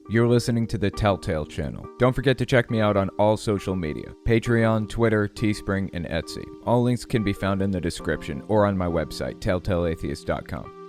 You're listening to the Telltale Channel. Don't forget to check me out on all social media: Patreon, Twitter, Teespring, and Etsy. All links can be found in the description or on my website, telltaleatheist.com.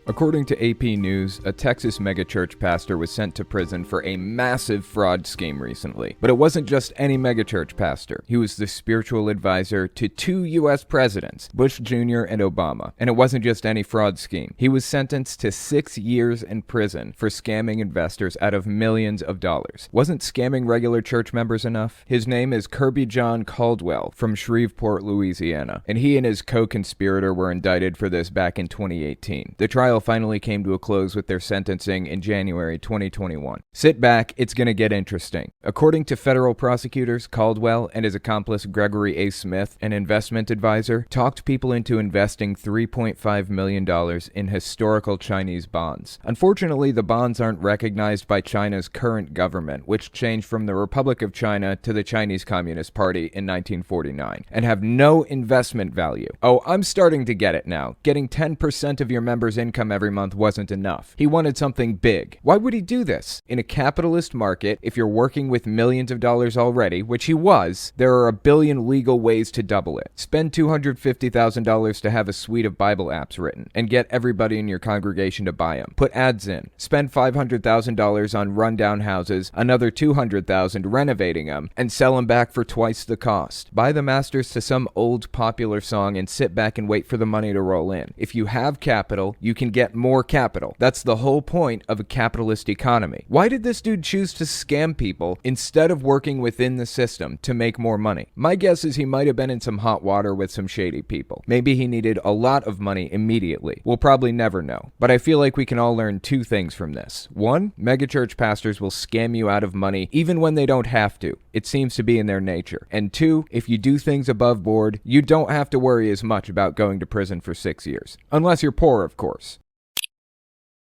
According to AP News, a Texas megachurch pastor was sent to prison for a massive fraud scheme recently. But it wasn't just any megachurch pastor. He was the spiritual advisor to two U.S. presidents, Bush Jr. and Obama. And it wasn't just any fraud scheme. He was sentenced to 6 years in prison for scamming investors out of millions of dollars. Wasn't scamming regular church members enough? His name is Kirby John Caldwell from Shreveport, Louisiana. And he and his co-conspirator were indicted for this back in 2018. The trial finally came to a close with their sentencing in January 2021. Sit back, it's gonna get interesting. According to federal prosecutors, Caldwell and his accomplice Gregory A. Smith, an investment advisor, talked people into investing $3.5 million in historical Chinese bonds. Unfortunately, the bonds aren't recognized by China's current government, which changed from the Republic of China to the Chinese Communist Party in 1949, and have no investment value. Oh, I'm starting to get it now. Getting 10% of your members' income every month wasn't enough. He wanted something big. Why would he do this? In a capitalist market, if you're working with millions of dollars already, which he was, there are a billion legal ways to double it. Spend $250,000 to have a suite of Bible apps written, and get everybody in your congregation to buy them. Put ads in. Spend $500,000 on rundown houses, another $200,000 renovating them, and sell them back for twice the cost. Buy the masters to some old popular song and sit back and wait for the money to roll in. If you have capital, you can get more capital. That's the whole point of a capitalist economy. Why did this dude choose to scam people instead of working within the system to make more money? My guess is he might have been in some hot water with some shady people. Maybe he needed a lot of money immediately. We'll probably never know. But I feel like we can all learn two things from this. One, megachurch pastors will scam you out of money even when they don't have to. It seems to be in their nature. And two, if you do things above board, you don't have to worry as much about going to prison for 6 years. Unless you're poor, of course.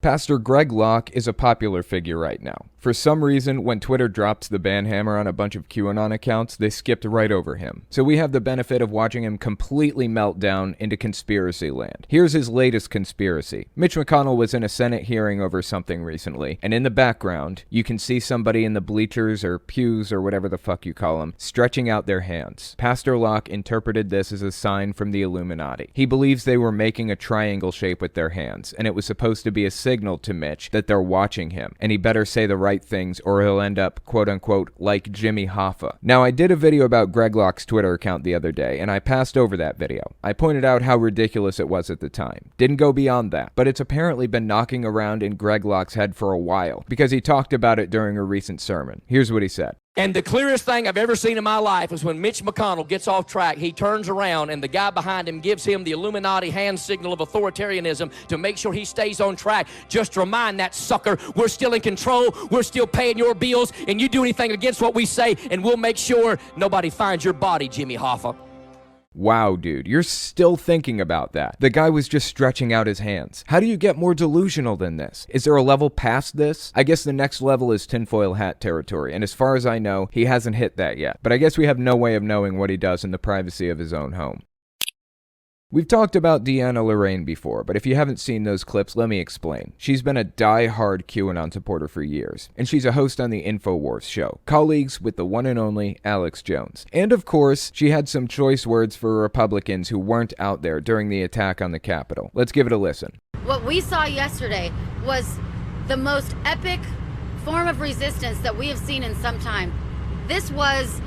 Pastor Greg Locke is a popular figure right now. For some reason, when Twitter dropped the ban hammer on a bunch of QAnon accounts, they skipped right over him. So we have the benefit of watching him completely melt down into conspiracy land. Here's his latest conspiracy. Mitch McConnell was in a Senate hearing over something recently, and in the background, you can see somebody in the bleachers or pews or whatever the fuck you call them, stretching out their hands. Pastor Locke interpreted this as a sign from the Illuminati. He believes they were making a triangle shape with their hands, and it was supposed to be a signal to Mitch that they're watching him, and he better say the right things or he'll end up quote-unquote like Jimmy Hoffa. Now, I did a video about Greg Locke's Twitter account the other day, and I passed over that video. I pointed out how ridiculous it was at the time. Didn't go beyond that, but it's apparently been knocking around in Greg Locke's head for a while, because he talked about it during a recent sermon. Here's what he said. And the clearest thing I've ever seen in my life is when Mitch McConnell gets off track, he turns around and the guy behind him gives him the Illuminati hand signal of authoritarianism to make sure he stays on track. Just remind that sucker, we're still in control, we're still paying your bills, and you do anything against what we say, and we'll make sure nobody finds your body, Jimmy Hoffa. Wow, dude, you're still thinking about that. The guy was just stretching out his hands. How do you get more delusional than this? Is there a level past this? I guess the next level is tinfoil hat territory, and as far as I know, he hasn't hit that yet. But I guess we have no way of knowing what he does in the privacy of his own home. We've talked about Deanna Lorraine before, but if you haven't seen those clips, let me explain. She's been a die-hard QAnon supporter for years, and she's a host on the InfoWars show, colleagues with the one and only Alex Jones. And of course, she had some choice words for Republicans who weren't out there during the attack on the Capitol. Let's give it a listen. What we saw yesterday was the most epic form of resistance that we have seen in some time. This was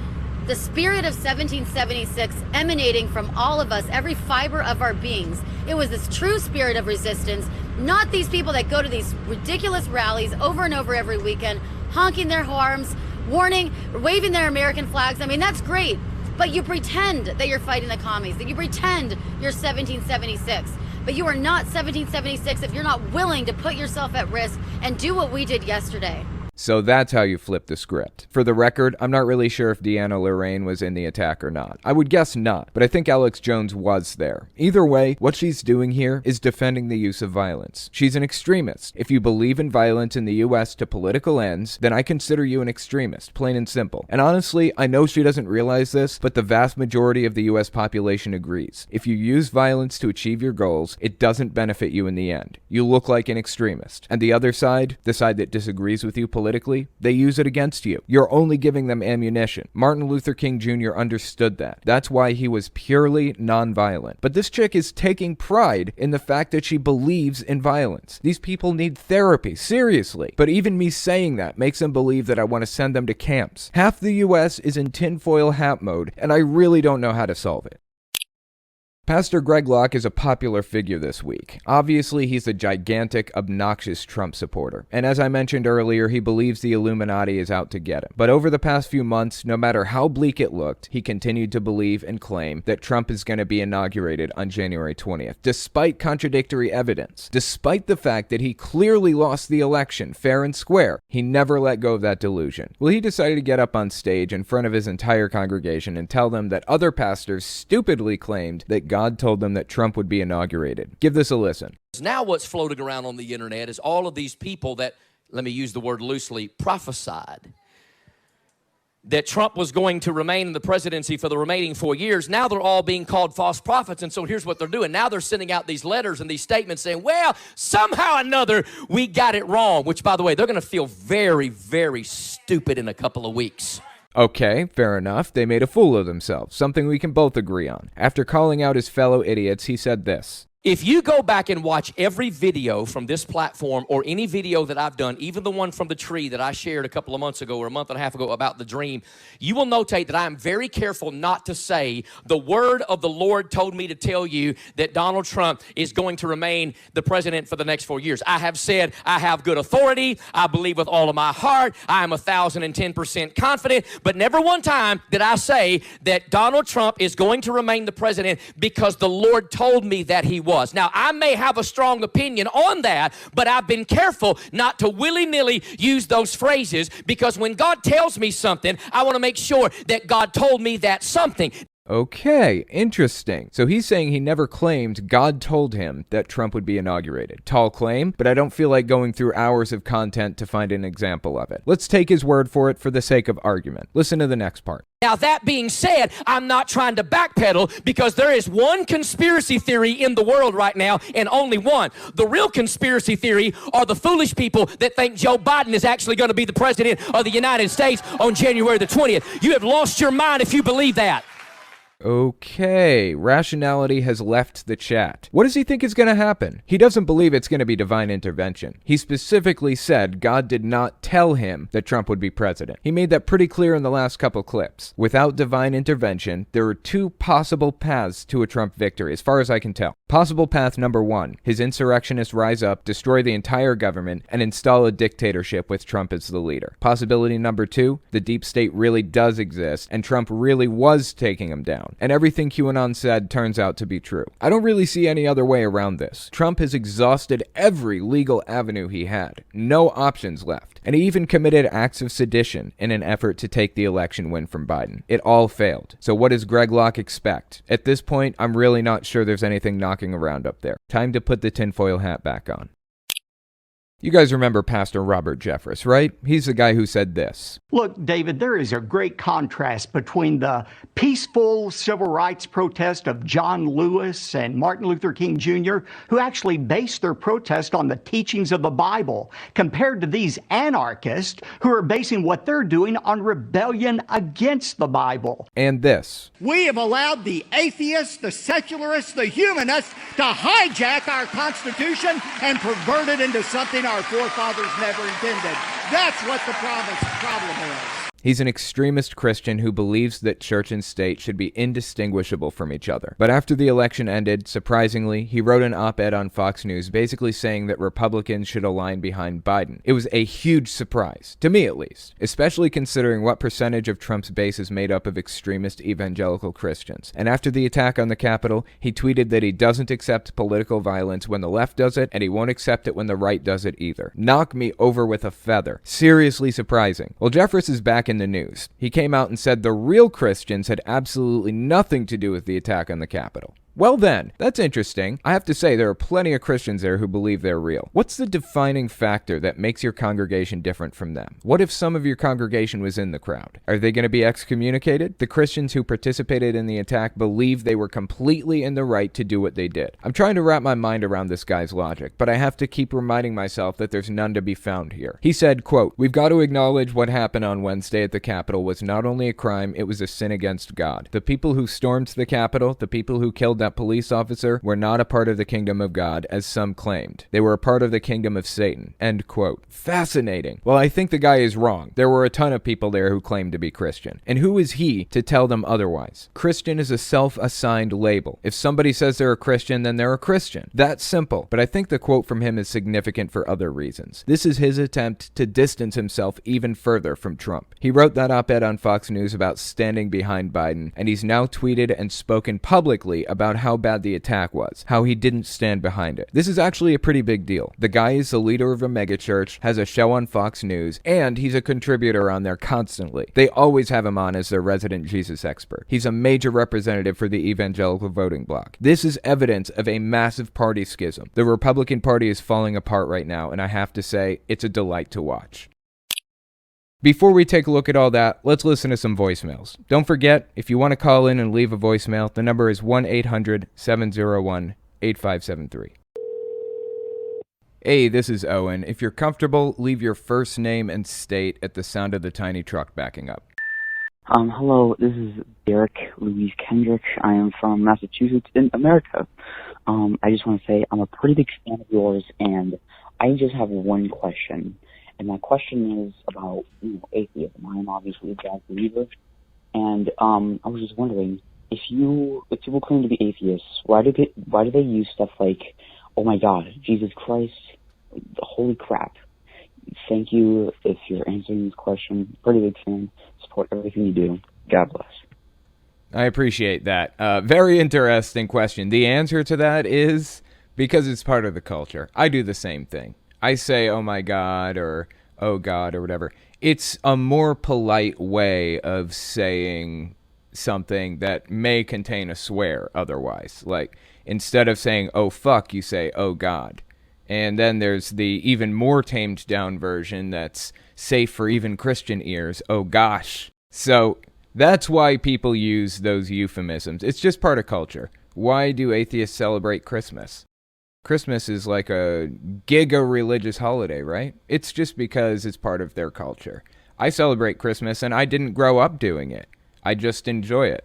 the spirit of 1776 emanating from all of us, every fiber of our beings. It was this true spirit of resistance, not these people that go to these ridiculous rallies over and over every weekend, honking their horns, warning, waving their American flags. I mean, that's great, but you pretend that you're fighting the commies, that you pretend you're 1776. But you are not 1776 if you're not willing to put yourself at risk and do what we did yesterday. So that's how you flip the script. For the record, I'm not really sure if Deanna Lorraine was in the attack or not. I would guess not, but I think Alex Jones was there. Either way, what she's doing here is defending the use of violence. She's an extremist. If you believe in violence in the US to political ends, then I consider you an extremist, plain and simple. And honestly, I know she doesn't realize this, but the vast majority of the US population agrees. If you use violence to achieve your goals, it doesn't benefit you in the end. You look like an extremist. And the other side, the side that disagrees with you politically, they use it against you. You're only giving them ammunition. Martin Luther King Jr. understood that. That's why he was purely nonviolent. But this chick is taking pride in the fact that she believes in violence. These people need therapy, seriously. But even me saying that makes them believe that I want to send them to camps. Half the US is in tinfoil hat mode, and I really don't know how to solve it. Pastor Greg Locke is a popular figure this week. Obviously, he's a gigantic, obnoxious Trump supporter. And as I mentioned earlier, he believes the Illuminati is out to get him. But over the past few months, no matter how bleak it looked, he continued to believe and claim that Trump is going to be inaugurated on January 20th, despite contradictory evidence. Despite the fact that he clearly lost the election fair and square, he never let go of that delusion. Well, he decided to get up on stage in front of his entire congregation and tell them that other pastors stupidly claimed that God told them that Trump would be inaugurated. Give this a listen. Now what's floating around on the internet is all of these people that, let me use the word loosely, prophesied that Trump was going to remain in the presidency for the remaining 4 years. Now they're all being called false prophets, and so here's what they're doing. Now they're sending out these letters and these statements saying, well, somehow or another, we got it wrong, which, by the way, they're going to feel very, very stupid in a couple of weeks. Okay, fair enough. They made a fool of themselves, something we can both agree on. After calling out his fellow idiots, he said this. If you go back and watch every video from this platform or any video that I've done, even the one from the tree that I shared a couple of months ago or a month and a half ago about the dream, you will notate that I am very careful not to say the word of the Lord told me to tell you that Donald Trump is going to remain the president for the next 4 years. I have said I have good authority. I believe with all of my heart. I am 1,010% confident. But never one time did I say that Donald Trump is going to remain the president because the Lord told me that he was. Now, I may have a strong opinion on that, but I've been careful not to willy-nilly use those phrases because when God tells me something, I want to make sure that God told me that something. Okay, interesting. So he's saying he never claimed God told him that Trump would be inaugurated. Tall claim, but I don't feel like going through hours of content to find an example of it. Let's take his word for it for the sake of argument. Listen to the next part. Now, that being said, I'm not trying to backpedal because there is one conspiracy theory in the world right now and only one. The real conspiracy theory are the foolish people that think Joe Biden is actually going to be the president of the United States on January the 20th. You have lost your mind if you believe that. Okay, rationality has left the chat. What does he think is going to happen? He doesn't believe it's going to be divine intervention. He specifically said God did not tell him that Trump would be president. He made that pretty clear in the last couple clips. Without divine intervention, there are two possible paths to a Trump victory, as far as I can tell. Possible path number one, his insurrectionists rise up, destroy the entire government, and install a dictatorship with Trump as the leader. Possibility number two, the deep state really does exist, and Trump really was taking him down. And everything QAnon said turns out to be true. I don't really see any other way around this. Trump has exhausted every legal avenue he had. No options left. And he even committed acts of sedition in an effort to take the election win from Biden. It all failed. So what does Greg Locke expect? At this point, I'm really not sure there's anything knocking around up there. Time to put the tinfoil hat back on. You guys remember Pastor Robert Jeffress, right? He's the guy who said this. Look, David, there is a great contrast between the peaceful civil rights protest of John Lewis and Martin Luther King Jr., who actually based their protest on the teachings of the Bible, compared to these anarchists who are basing what they're doing on rebellion against the Bible. And this. We have allowed the atheists, the secularists, the humanists to hijack our Constitution and pervert it into something our forefathers never intended. That's what the problem is. He's an extremist Christian who believes that church and state should be indistinguishable from each other. But after the election ended, surprisingly, he wrote an op-ed on Fox News basically saying that Republicans should align behind Biden. It was a huge surprise, to me at least, especially considering what percentage of Trump's base is made up of extremist evangelical Christians. And after the attack on the Capitol, he tweeted that he doesn't accept political violence when the left does it, and he won't accept it when the right does it either. Knock me over with a feather. Seriously surprising. Well, Jeffress is back in the news. He came out and said the real Christians had absolutely nothing to do with the attack on the Capitol. Well then, that's interesting. I have to say, there are plenty of Christians there who believe they're real. What's the defining factor that makes your congregation different from them? What if some of your congregation was in the crowd? Are they going to be excommunicated? The Christians who participated in the attack believe they were completely in the right to do what they did. I'm trying to wrap my mind around this guy's logic, but I have to keep reminding myself that there's none to be found here. He said, quote, "We've got to acknowledge what happened on Wednesday at the Capitol was not only a crime, it was a sin against God. The people who stormed the Capitol, the people who killed that police officer, were not a part of the kingdom of God, as some claimed. They were a part of the kingdom of Satan." End quote. Fascinating. Well, I think the guy is wrong. There were a ton of people there who claimed to be Christian. And who is he to tell them otherwise? Christian is a self-assigned label. If somebody says they're a Christian, then they're a Christian. That's simple. But I think the quote from him is significant for other reasons. This is his attempt to distance himself even further from Trump. He wrote that op-ed on Fox News about standing behind Biden, and he's now tweeted and spoken publicly about how bad the attack was, how he didn't stand behind it. This is actually a pretty big deal. The guy is the leader of a megachurch, has a show on Fox News, and he's a contributor on there constantly. They always have him on as their resident Jesus expert. He's a major representative for the evangelical voting bloc. This is evidence of a massive party schism. The Republican Party is falling apart right now, and I have to say, it's a delight to watch. Before we take a look at all that, let's listen to some voicemails. Don't forget, if you want to call in and leave a voicemail, the number is 1-800-701-8573. Hey, this is Owen. If you're comfortable, leave your first name and state at the sound of the tiny truck backing up. Hello, this is Derek Louise Kendrick. I am from Massachusetts in America. I just want to say I'm a pretty big fan of yours, and I just have one question. And my question is about, atheism. I'm obviously a God believer, and I was just wondering, if people claim to be atheists, why do they use stuff like, "Oh my God, Jesus Christ, holy crap"? Thank you if you're answering this question. Pretty big fan. Support everything you do. God bless. I appreciate that. Very interesting question. The answer to that is because it's part of the culture. I do the same thing. I say, "Oh my God," or "Oh God," or whatever. It's a more polite way of saying something that may contain a swear otherwise. Like, instead of saying, "Oh fuck," you say, "Oh God." And then there's the even more tamed down version that's safe for even Christian ears, "Oh gosh." So that's why people use those euphemisms. It's just part of culture. Why do atheists celebrate Christmas? Christmas is like a giga-religious holiday, right? It's just because it's part of their culture. I celebrate Christmas, and I didn't grow up doing it. I just enjoy it.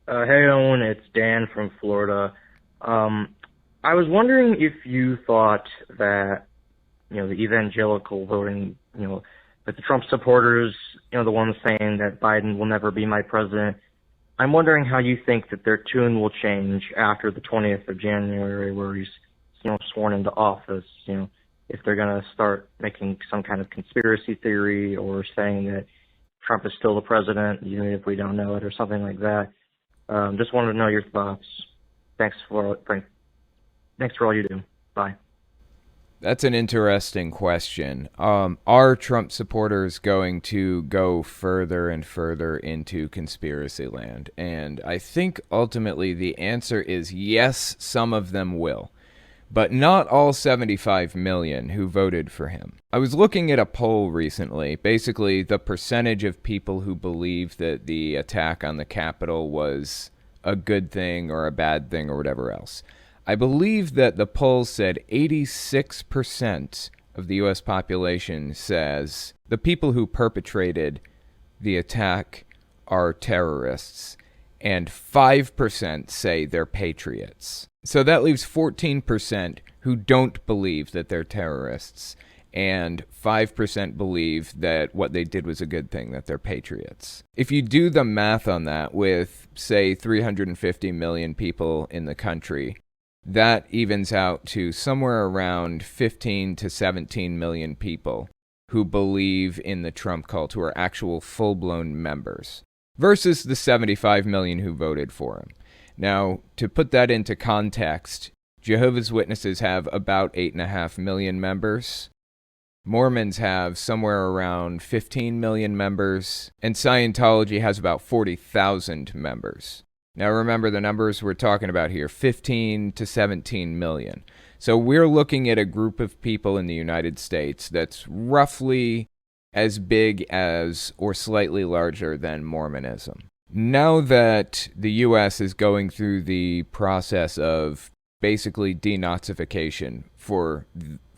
Hey, Owen, it's Dan from Florida. I was wondering if you thought that, the evangelical voting, that the Trump supporters, the ones saying that Biden will never be my president, I'm wondering how you think that their tune will change after the 20th of January, where he's, sworn into office. If they're going to start making some kind of conspiracy theory or saying that Trump is still the president, even if we don't know it, or something like that. Just wanted to know your thoughts. Thanks for all you do. Bye. That's an interesting question. Are Trump supporters going to go further and further into conspiracy land? And I think ultimately the answer is yes, some of them will. But not all 75 million who voted for him. I was looking at a poll recently, basically the percentage of people who believe that the attack on the Capitol was a good thing or a bad thing or whatever else. I believe that the poll said 86% of the U.S. population says the people who perpetrated the attack are terrorists, and 5% say they're patriots. So that leaves 14% who don't believe that they're terrorists, and 5% believe that what they did was a good thing, that they're patriots. If you do the math on that with, say, 350 million people in the country, that evens out to somewhere around 15 to 17 million people who believe in the Trump cult, who are actual full-blown members, versus the 75 million who voted for him. Now, to put that into context, Jehovah's Witnesses have about 8.5 million members. Mormons have somewhere around 15 million members, and Scientology has about 40,000 members. Now remember the numbers we're talking about here, 15 to 17 million. So we're looking at a group of people in the United States that's roughly as big as or slightly larger than Mormonism. Now that the U.S. is going through the process of basically denazification for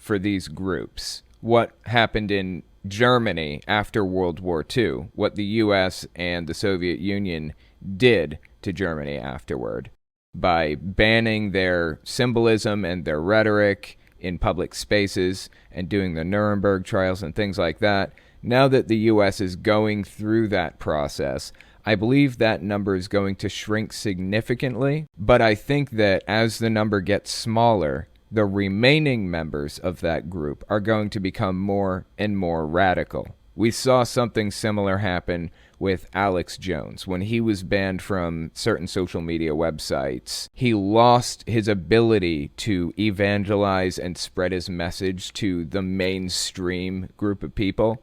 these groups, what happened in Germany after World War II, what the U.S. and the Soviet Union did to Germany afterward, by banning their symbolism and their rhetoric in public spaces and doing the Nuremberg trials and things like that. Now that the U.S. is going through that process, I believe that number is going to shrink significantly, but I think that as the number gets smaller, the remaining members of that group are going to become more and more radical. We saw something similar happen with Alex Jones. When he was banned from certain social media websites, he lost his ability to evangelize and spread his message to the mainstream group of people.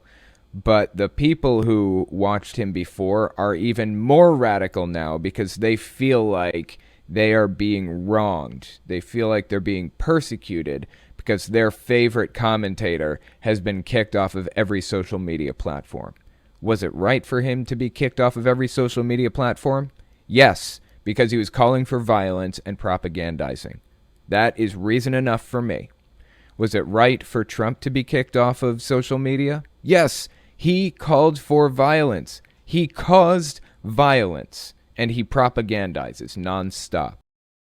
But the people who watched him before are even more radical now because they feel like they are being wronged. They feel like they're being persecuted because their favorite commentator has been kicked off of every social media platform. Was it right for him to be kicked off of every social media platform? Yes, because he was calling for violence and propagandizing. That is reason enough for me. Was it right for Trump to be kicked off of social media? Yes, he called for violence. He caused violence, and he propagandizes nonstop.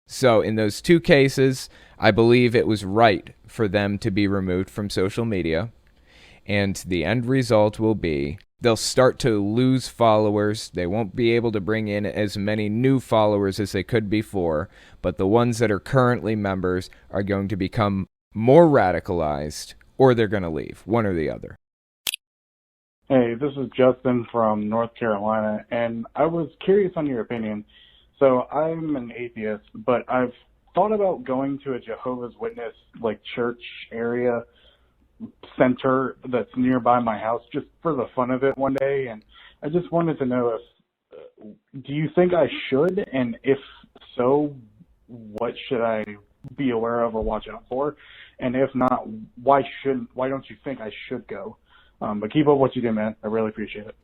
So in those two cases, I believe it was right for them to be removed from social media, and the end result will be they'll start to lose followers. They won't be able to bring in as many new followers as they could before, but the ones that are currently members are going to become more radicalized, or they're going to leave, one or the other. Hey, this is Justin from North Carolina, and I was curious on your opinion. So I'm an atheist, but I've thought about going to a Jehovah's Witness church area center that's nearby my house just for the fun of it one day, and I just wanted to know if do you think I should, and if so, what should I be aware of or watch out for, and if not, why don't you think I should go? But keep up what you do, man. I really appreciate it.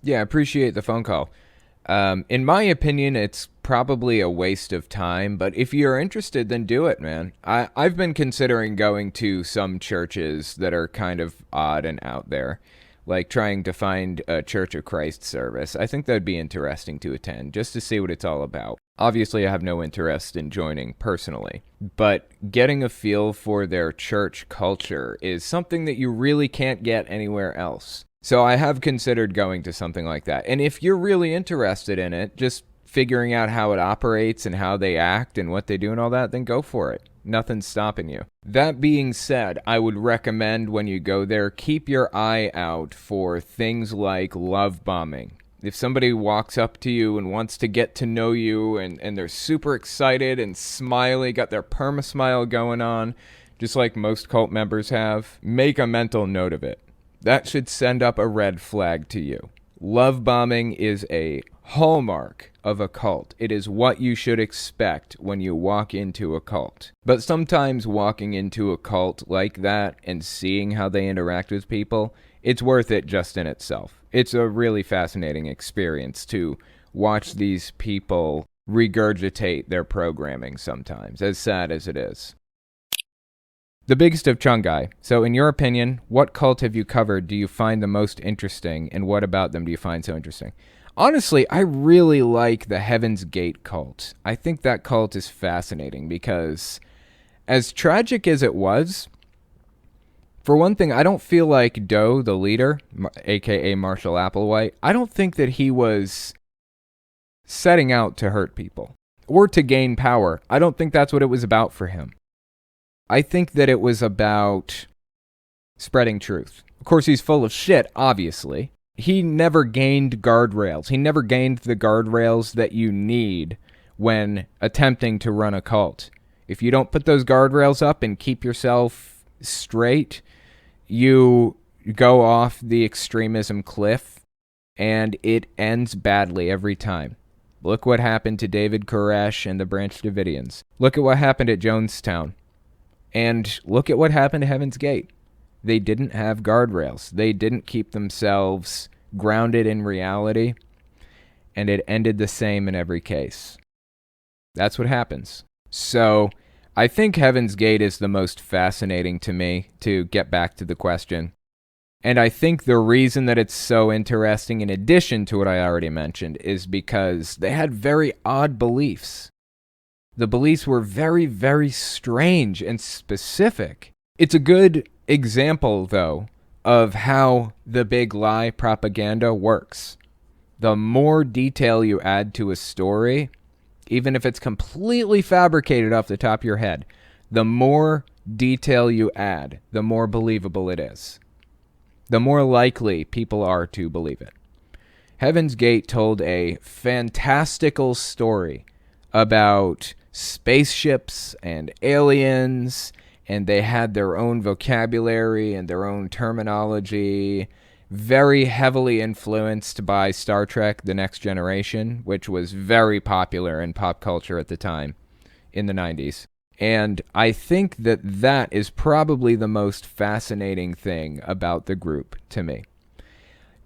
Yeah, I appreciate the phone call. In my opinion, it's probably a waste of time, but if you're interested, then do it, man. I've been considering going to some churches that are kind of odd and out there, like trying to find a Church of Christ service. I think that'd be interesting to attend, just to see what it's all about. Obviously, I have no interest in joining personally, but getting a feel for their church culture is something that you really can't get anywhere else. So I have considered going to something like that. And if you're really interested in it, just figuring out how it operates and how they act and what they do and all that, then go for it. Nothing's stopping you. That being said, I would recommend when you go there, keep your eye out for things like love bombing. If somebody walks up to you and wants to get to know you and they're super excited and smiley, got their perma-smile going on, just like most cult members have, make a mental note of it. That should send up a red flag to you. Love bombing is a hallmark of a cult. It is what you should expect when you walk into a cult. But sometimes walking into a cult like that and seeing how they interact with people, it's worth it just in itself. It's a really fascinating experience to watch these people regurgitate their programming sometimes, as sad as it is. The biggest of Chungai. So in your opinion, what cult have you covered do you find the most interesting, and what about them do you find so interesting? Honestly, I really like the Heaven's Gate cult. I think that cult is fascinating because, as tragic as it was, For one thing, I don't feel like Doe, the leader, aka Marshall Applewhite, I don't think that he was setting out to hurt people or to gain power. I don't think that's what it was about for him. I think that it was about spreading truth. Of course, he's full of shit, obviously. He never gained guardrails. He never gained the guardrails that you need when attempting to run a cult. If you don't put those guardrails up and keep yourself straight, you go off the extremism cliff, and it ends badly every time. Look what happened to David Koresh and the Branch Davidians. Look at what happened at Jonestown. And look at what happened to Heaven's Gate. They didn't have guardrails. They didn't keep themselves grounded in reality, and it ended the same in every case. That's what happens. So I think Heaven's Gate is the most fascinating to me, to get back to the question. And I think the reason that it's so interesting, in addition to what I already mentioned, is because they had very odd beliefs. The beliefs were very, very strange and specific. It's a good example, though, of how the big lie propaganda works. The more detail you add to a story, even if it's completely fabricated off the top of your head, the more detail you add, the more believable it is. The more likely people are to believe it. Heaven's Gate told a fantastical story about spaceships and aliens, and they had their own vocabulary and their own terminology, very heavily influenced by Star Trek: The Next Generation, which was very popular in pop culture at the time, in the 90s. And I think that that is probably the most fascinating thing about the group to me.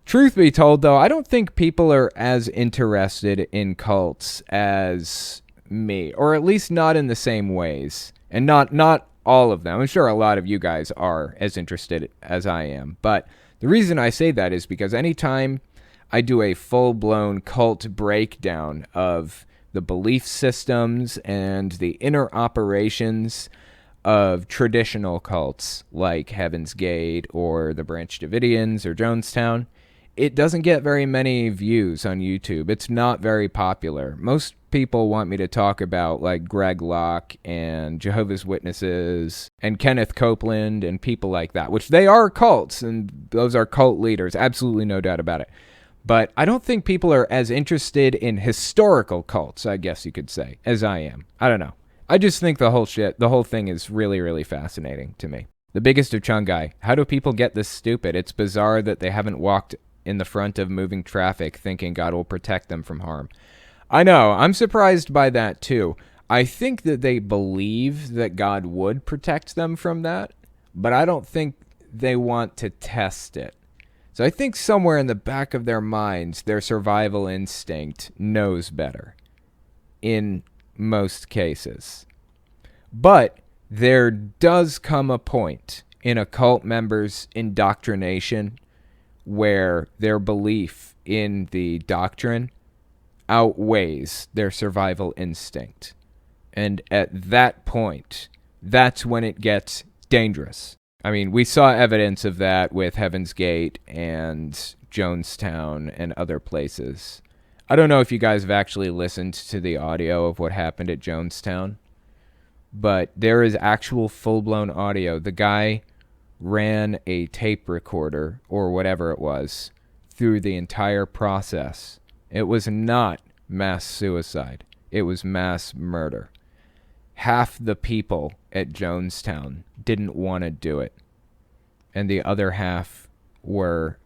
Truth be told, though, I don't think people are as interested in cults as me, or at least not in the same ways. And not all of them. I'm sure a lot of you guys are as interested as I am. But the reason I say that is because anytime I do a full-blown cult breakdown of the belief systems and the inner operations of traditional cults like Heaven's Gate or the Branch Davidians or Jonestown, it doesn't get very many views on YouTube. It's not very popular. Most people want me to talk about like Greg Locke and Jehovah's Witnesses and Kenneth Copeland and people like that, which they are cults, and those are cult leaders, absolutely no doubt about it. But I don't think people are as interested in historical cults, I guess you could say, as I am. I don't know. I just think the whole thing is really, really fascinating to me. The biggest of Chungai. How do people get this stupid? It's bizarre that they haven't walked in the front of moving traffic thinking God will protect them from harm. I know. I'm surprised by that, too. I think that they believe that God would protect them from that, but I don't think they want to test it. So I think somewhere in the back of their minds, their survival instinct knows better in most cases. But there does come a point in a cult member's indoctrination where their belief in the doctrine outweighs their survival instinct. And at that point, that's when it gets dangerous. I mean, we saw evidence of that with Heaven's Gate and Jonestown and other places. I don't know if you guys have actually listened to the audio of what happened at Jonestown, but there is actual full-blown audio. The guy ran a tape recorder, or whatever it was, through the entire process. It was not mass suicide. It was mass murder. Half the people at Jonestown didn't want to do it, and the other half were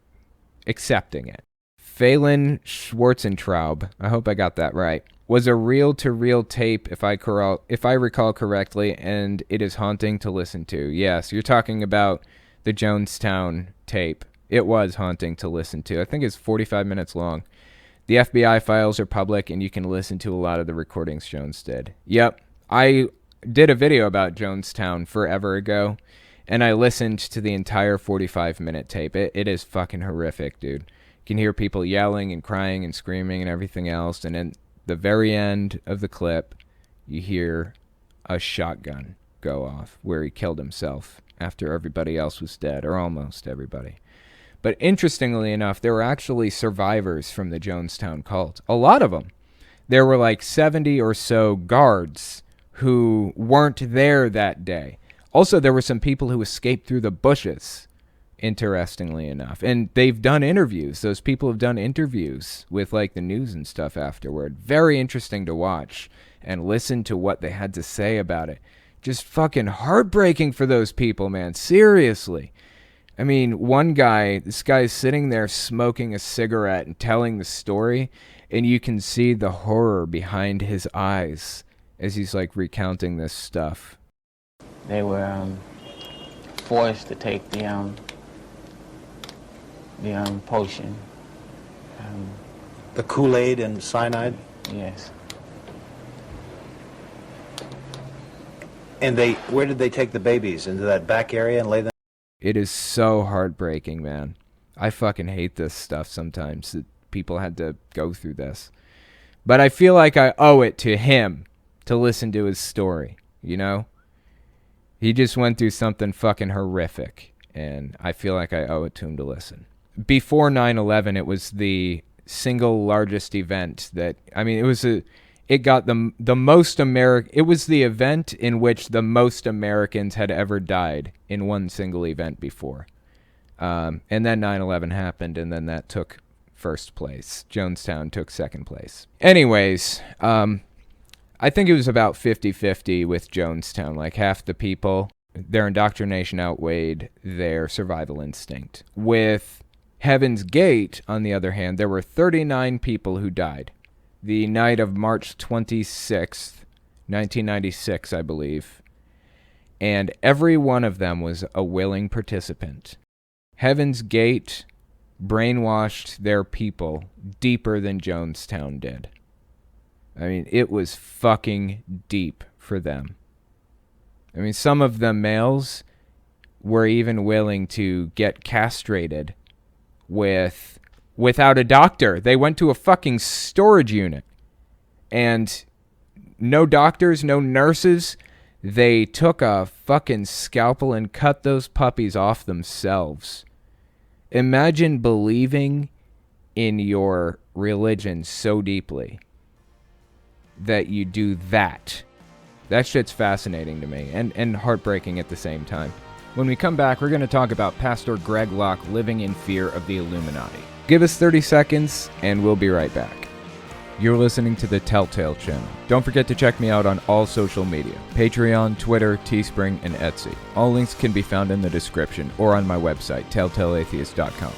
accepting it. Phelan Schwarzentraub, I hope I got that right, was a reel-to-reel tape, if I recall correctly, and it is haunting to listen to. Yes, you're talking about the Jonestown tape. It was haunting to listen to. I think it's 45 minutes long. The FBI files are public, and you can listen to a lot of the recordings Jones did. Yep, I did a video about Jonestown forever ago, and I listened to the entire 45-minute tape. It is fucking horrific, dude. You can hear people yelling and crying and screaming and everything else, and in the very end of the clip, you hear a shotgun go off where he killed himself after everybody else was dead, or almost everybody. But interestingly enough, there were actually survivors from the Jonestown cult. A lot of them. There were like 70 or so guards who weren't there that day. Also, there were some people who escaped through the bushes, interestingly enough. And they've done interviews. Those people have done interviews with like the news and stuff afterward. Very interesting to watch and listen to what they had to say about it. Just fucking heartbreaking for those people, man. Seriously. I mean, this guy's sitting there smoking a cigarette and telling the story, and you can see the horror behind his eyes as he's like recounting this stuff. They were forced to take the potion. The Kool-Aid and cyanide? Yes. And where did they take the babies? Into that back area and lay them? It is so heartbreaking, man. I fucking hate this stuff sometimes, that people had to go through this. But I feel like I owe it to him to listen to his story, you know? He just went through something fucking horrific, and I feel like I owe it to him to listen. Before 9/11, it was the single largest event that, I mean, it was the event in which the most Americans had ever died in one single event before. And then 9/11 happened, and then that took first place. Jonestown took second place. Anyways, I think it was about 50-50 with Jonestown. Like half the people, their indoctrination outweighed their survival instinct. With Heaven's Gate, on the other hand, there were 39 people who died. The night of March 26th, 1996, I believe. And every one of them was a willing participant. Heaven's Gate brainwashed their people deeper than Jonestown did. I mean, it was fucking deep for them. I mean, some of the males were even willing to get castrated without a doctor. They went to a fucking storage unit. And no doctors, no nurses. They took a fucking scalpel and cut those puppies off themselves. Imagine believing in your religion so deeply that you do that. That shit's fascinating to me and heartbreaking at the same time. When we come back, we're going to talk about Pastor Greg Locke living in fear of the Illuminati. Give us 30 seconds and we'll be right back. You're listening to the Telltale Channel. Don't forget to check me out on all social media: Patreon, Twitter, Teespring, and Etsy. All links can be found in the description or on my website, telltaleatheist.com.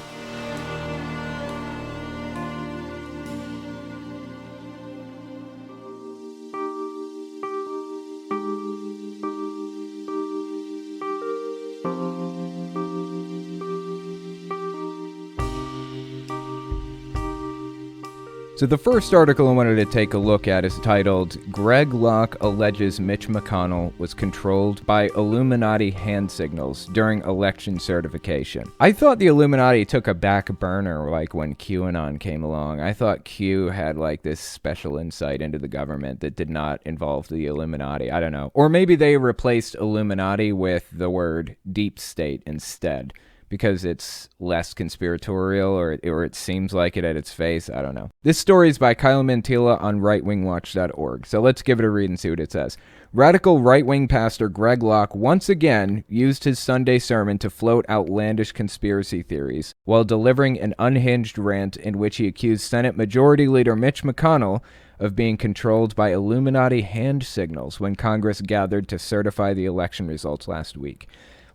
So the first article I wanted to take a look at is titled, Greg Locke alleges Mitch McConnell was controlled by Illuminati hand signals during election certification. I thought the Illuminati took a back burner like when QAnon came along. I thought Q had like this special insight into the government that did not involve the Illuminati. I don't know. Or maybe they replaced Illuminati with the word deep state instead, because it's less conspiratorial, or it seems like it at its face. I don't know. This story is by Kyle Mantilla on rightwingwatch.org. So let's give it a read and see what it says. Radical right-wing pastor Greg Locke once again used his Sunday sermon to float outlandish conspiracy theories while delivering an unhinged rant in which he accused Senate Majority Leader Mitch McConnell of being controlled by Illuminati hand signals when Congress gathered to certify the election results last week.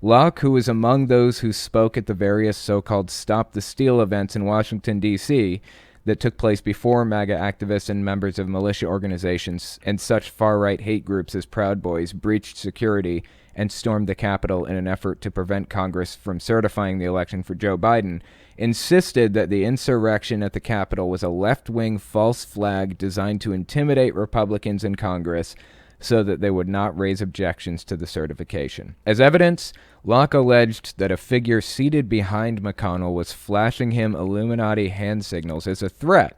Locke, who was among those who spoke at the various so-called Stop the Steal events in Washington, D.C., that took place before MAGA activists and members of militia organizations and such far-right hate groups as Proud Boys breached security and stormed the Capitol in an effort to prevent Congress from certifying the election for Joe Biden, insisted that the insurrection at the Capitol was a left-wing false flag designed to intimidate Republicans in Congress so that they would not raise objections to the certification. As evidence, Locke alleged that a figure seated behind McConnell was flashing him Illuminati hand signals as a threat,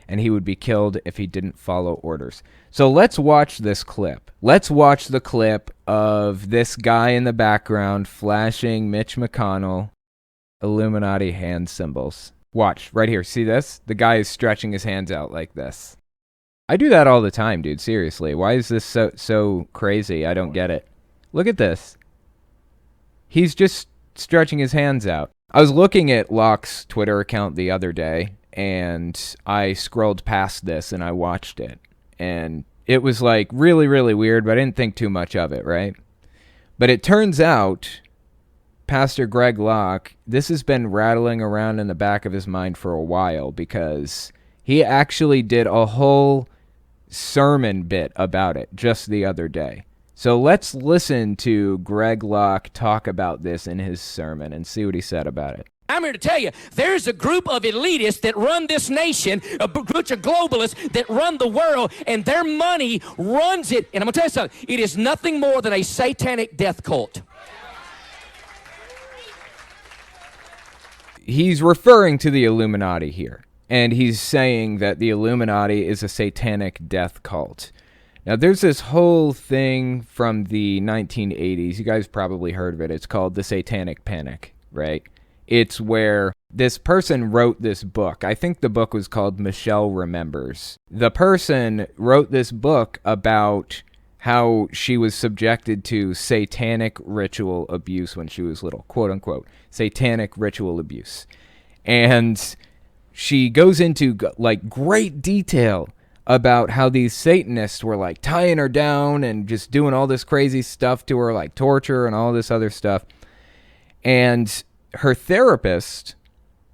and he would be killed if he didn't follow orders. So let's watch this clip. Let's watch the clip of this guy in the background flashing Mitch McConnell Illuminati hand symbols. Watch, right here. See this? The guy is stretching his hands out like this. I do that all the time, dude. Seriously. Why is this so crazy? I don't get it. Look at this. He's just stretching his hands out. I was looking at Locke's Twitter account the other day, and I scrolled past this, and I watched it. And it was, like, really, really weird, but I didn't think too much of it, right? But it turns out Pastor Greg Locke, this has been rattling around in the back of his mind for a while, because he actually did a whole sermon bit about it just the other day. So let's listen to Greg Locke talk about this in his sermon and see what he said about it. I'm here to tell you, there's a group of elitists that run this nation, a bunch of globalists that run the world, and their money runs it. And I'm going to tell you something. It is nothing more than a satanic death cult. He's referring to the Illuminati here. And he's saying that the Illuminati is a satanic death cult. Now, there's this whole thing from the 1980s. You guys probably heard of it. It's called the Satanic Panic, right? It's where this person wrote this book. I think the book was called Michelle Remembers. The person wrote this book about how she was subjected to satanic ritual abuse when she was little, quote unquote, satanic ritual abuse. And she goes into like great detail about how these Satanists were like tying her down and just doing all this crazy stuff to her, like torture and all this other stuff. And her therapist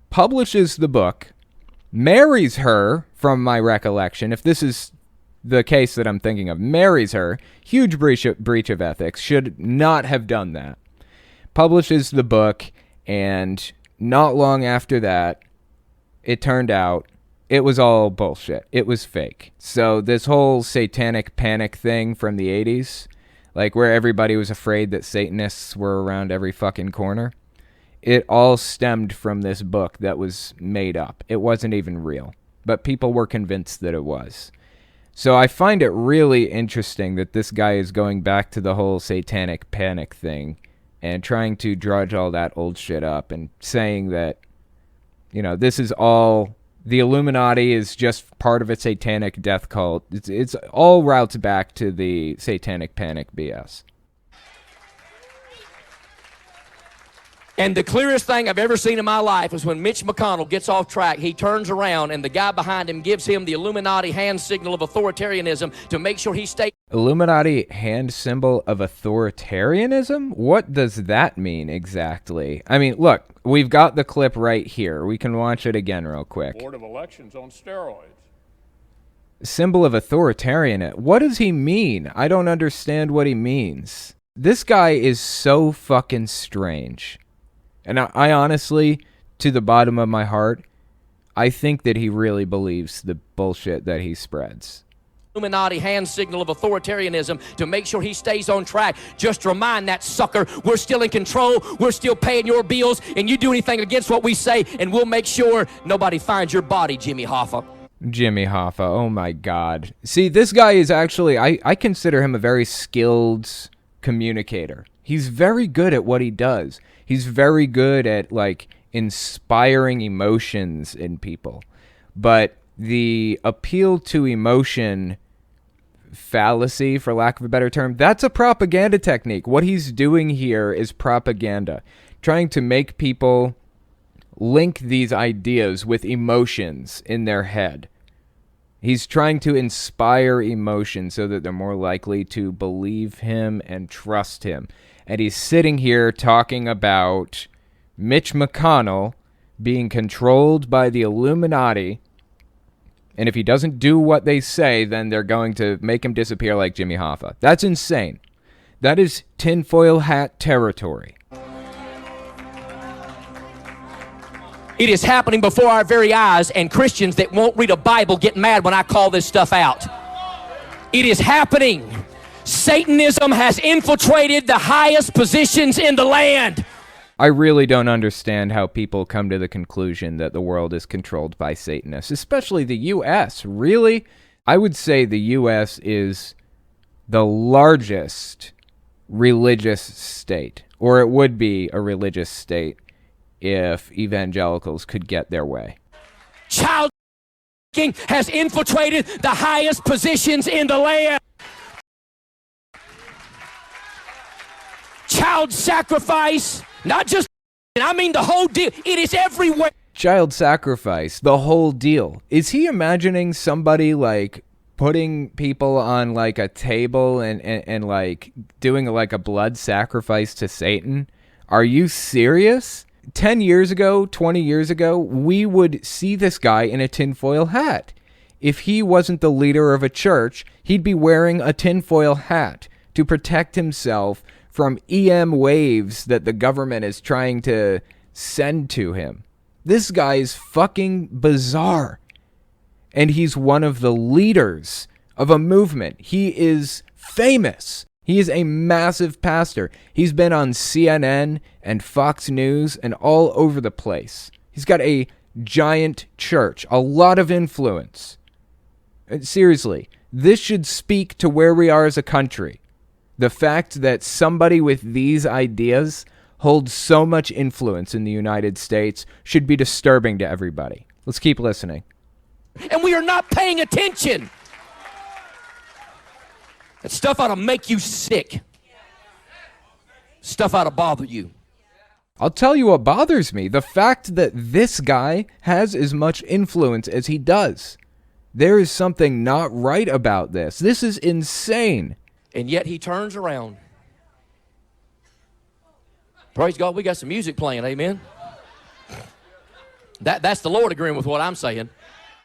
publishes the book, marries her, from my recollection, if this is the case that I'm thinking of, marries her, huge breach of ethics, should not have done that. Publishes the book, and not long after that, it turned out it was all bullshit. It was fake. So this whole satanic panic thing from the 80s, like where everybody was afraid that Satanists were around every fucking corner, it all stemmed from this book that was made up. It wasn't even real, but people were convinced that it was. So I find it really interesting that this guy is going back to the whole satanic panic thing and trying to drudge all that old shit up and saying that, you know, this is all, the Illuminati is just part of a satanic death cult. It's all routes back to the satanic panic BS. And the clearest thing I've ever seen in my life is when Mitch McConnell gets off track, he turns around and the guy behind him gives him the Illuminati hand signal of authoritarianism to make sure he stays. Illuminati hand symbol of authoritarianism? What does that mean exactly? I mean, look, we've got the clip right here. We can watch it again real quick. Board of Elections on steroids. Symbol of authoritarianism. What does he mean? I don't understand what he means. This guy is so fucking strange. And I honestly, to the bottom of my heart, I think that he really believes the bullshit that he spreads. Illuminati hand signal of authoritarianism to make sure he stays on track. Just remind that sucker, we're still in control, we're still paying your bills, and you do anything against what we say, and we'll make sure nobody finds your body, Jimmy Hoffa. Jimmy Hoffa, oh my God. See, this guy is actually, I consider him a very skilled communicator. He's very good at what he does. He's very good at, like, inspiring emotions in people. But the appeal to emotion fallacy, for lack of a better term, that's a propaganda technique. What he's doing here is propaganda. Trying to make people link these ideas with emotions in their head. He's trying to inspire emotion so that they're more likely to believe him and trust him. And he's sitting here talking about Mitch McConnell being controlled by the Illuminati. And if he doesn't do what they say, then they're going to make him disappear like Jimmy Hoffa. That's insane. That is tinfoil hat territory. It is happening before our very eyes, and Christians that won't read a Bible get mad when I call this stuff out. It is happening. Satanism has infiltrated the highest positions in the land. I really don't understand how people come to the conclusion that the world is controlled by Satanists, especially the U.S. Really? I would say the U.S. is the largest religious state, or it would be a religious state if evangelicals could get their way. Child has infiltrated the highest positions in the land. Child sacrifice, not just, I mean the whole deal. It is everywhere. Child sacrifice, the whole deal. Is he imagining somebody like putting people on like a table and like doing like a blood sacrifice to Satan? Are you serious? 10 years ago, 20 years ago, we would see this guy in a tinfoil hat. If he wasn't the leader of a church, he'd be wearing a tinfoil hat to protect himself from EM waves that the government is trying to send to him. This guy is fucking bizarre. And he's one of the leaders of a movement. He is famous. He is a massive pastor. He's been on CNN and Fox News and all over the place. He's got a giant church, a lot of influence. Seriously, this should speak to where we are as a country. The fact that somebody with these ideas holds so much influence in the United States should be disturbing to everybody. Let's keep listening. And we are not paying attention. That stuff ought to make you sick. Stuff ought to bother you. I'll tell you what bothers me. The fact that this guy has as much influence as he does. There is something not right about this. This is insane. And yet he turns around. Praise God, we got some music playing, amen? That's the Lord agreeing with what I'm saying.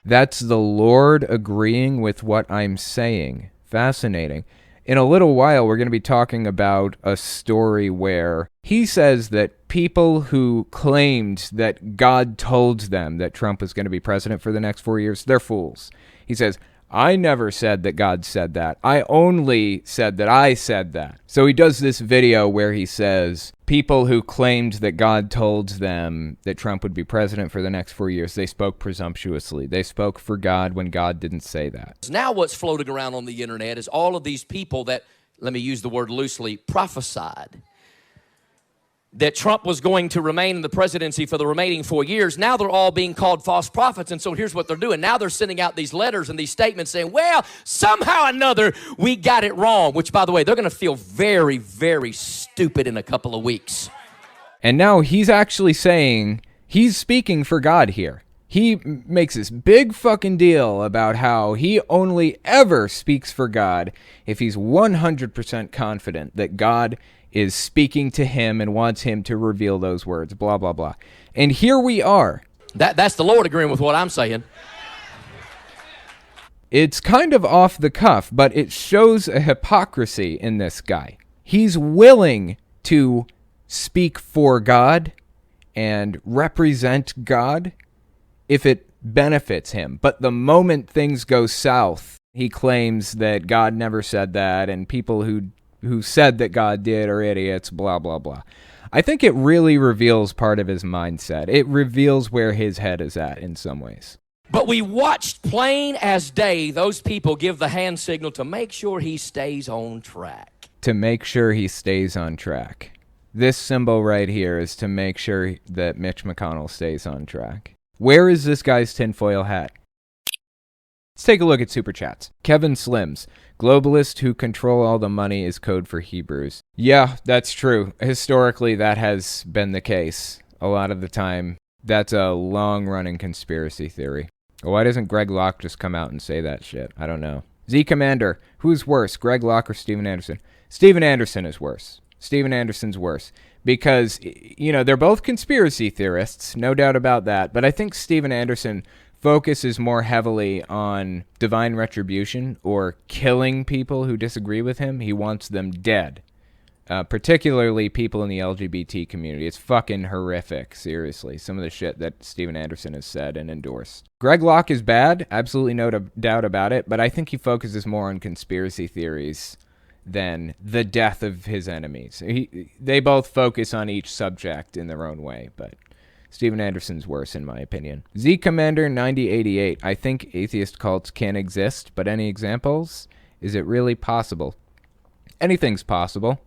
That's the Lord agreeing with what I'm saying. Fascinating. In a little while, we're going to be talking about a story where he says that people who claimed that God told them that Trump was going to be president for the next 4 years, they're fools. He says, I never said that God said that. I only said that I said that. So he does this video where he says people who claimed that God told them that Trump would be president for the next 4 years, they spoke presumptuously. They spoke for God when God didn't say that. Now what's floating around on the internet is all of these people that, let me use the word loosely, prophesied that Trump was going to remain in the presidency for the remaining 4 years. Now they're all being called false prophets, and so here's what they're doing. Now they're sending out these letters and these statements saying, well, somehow or another, we got it wrong, which, by the way, they're going to feel very, very stupid in a couple of weeks. And now he's actually saying, he's speaking for God here. He makes this big fucking deal about how he only ever speaks for God if he's 100% confident that God is speaking to him and wants him to reveal those words, blah, blah, blah. And here we are. That's the Lord agreeing with what I'm saying. It's kind of off the cuff, but it shows a hypocrisy in this guy. He's willing to speak for God and represent God if it benefits him. But the moment things go south, he claims that God never said that, and people who said that God did are idiots, blah, blah, blah. I think it really reveals part of his mindset. It reveals where his head is at in some ways. But we watched plain as day those people give the hand signal to make sure he stays on track. To make sure he stays on track. This symbol right here is to make sure that Mitch McConnell stays on track. Where is this guy's tinfoil hat? Let's take a look at Super Chats. Kevin Slims. Globalist who control all the money is code for Hebrews. Yeah, that's true. Historically, that has been the case. A lot of the time, that's a long-running conspiracy theory. Why doesn't Greg Locke just come out and say that shit? I don't know. Z Commander. Who's worse, Greg Locke or Steven Anderson? Steven Anderson is worse. Steven Anderson's worse. Because, you know, they're both conspiracy theorists, no doubt about that. But I think Steven Anderson focuses more heavily on divine retribution or killing people who disagree with him. He wants them dead, particularly people in the LGBT community. It's fucking horrific, seriously, some of the shit that Steven Anderson has said and endorsed. Greg Locke is bad, absolutely no doubt about it, but I think he focuses more on conspiracy theories than the death of his enemies. They both focus on each subject in their own way, but Steven Anderson's worse, in my opinion. Z Commander 9088. I think atheist cults can exist, but any examples? Is it really possible? Anything's possible.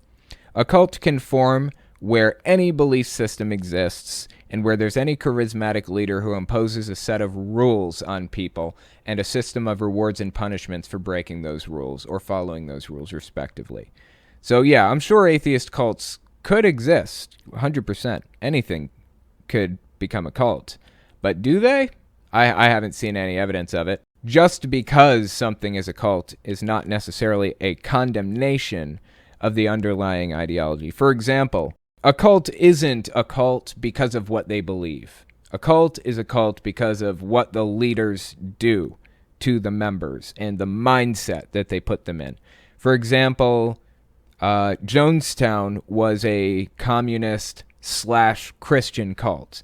A cult can form where any belief system exists and where there's any charismatic leader who imposes a set of rules on people and a system of rewards and punishments for breaking those rules or following those rules respectively. So yeah, I'm sure atheist cults could exist, 100%. Anything could become a cult. But do they? I haven't seen any evidence of it. Just because something is a cult is not necessarily a condemnation of the underlying ideology. For example, a cult isn't a cult because of what they believe. A cult is a cult because of what the leaders do to the members and the mindset that they put them in. For example, Jonestown was a communist/Christian cult.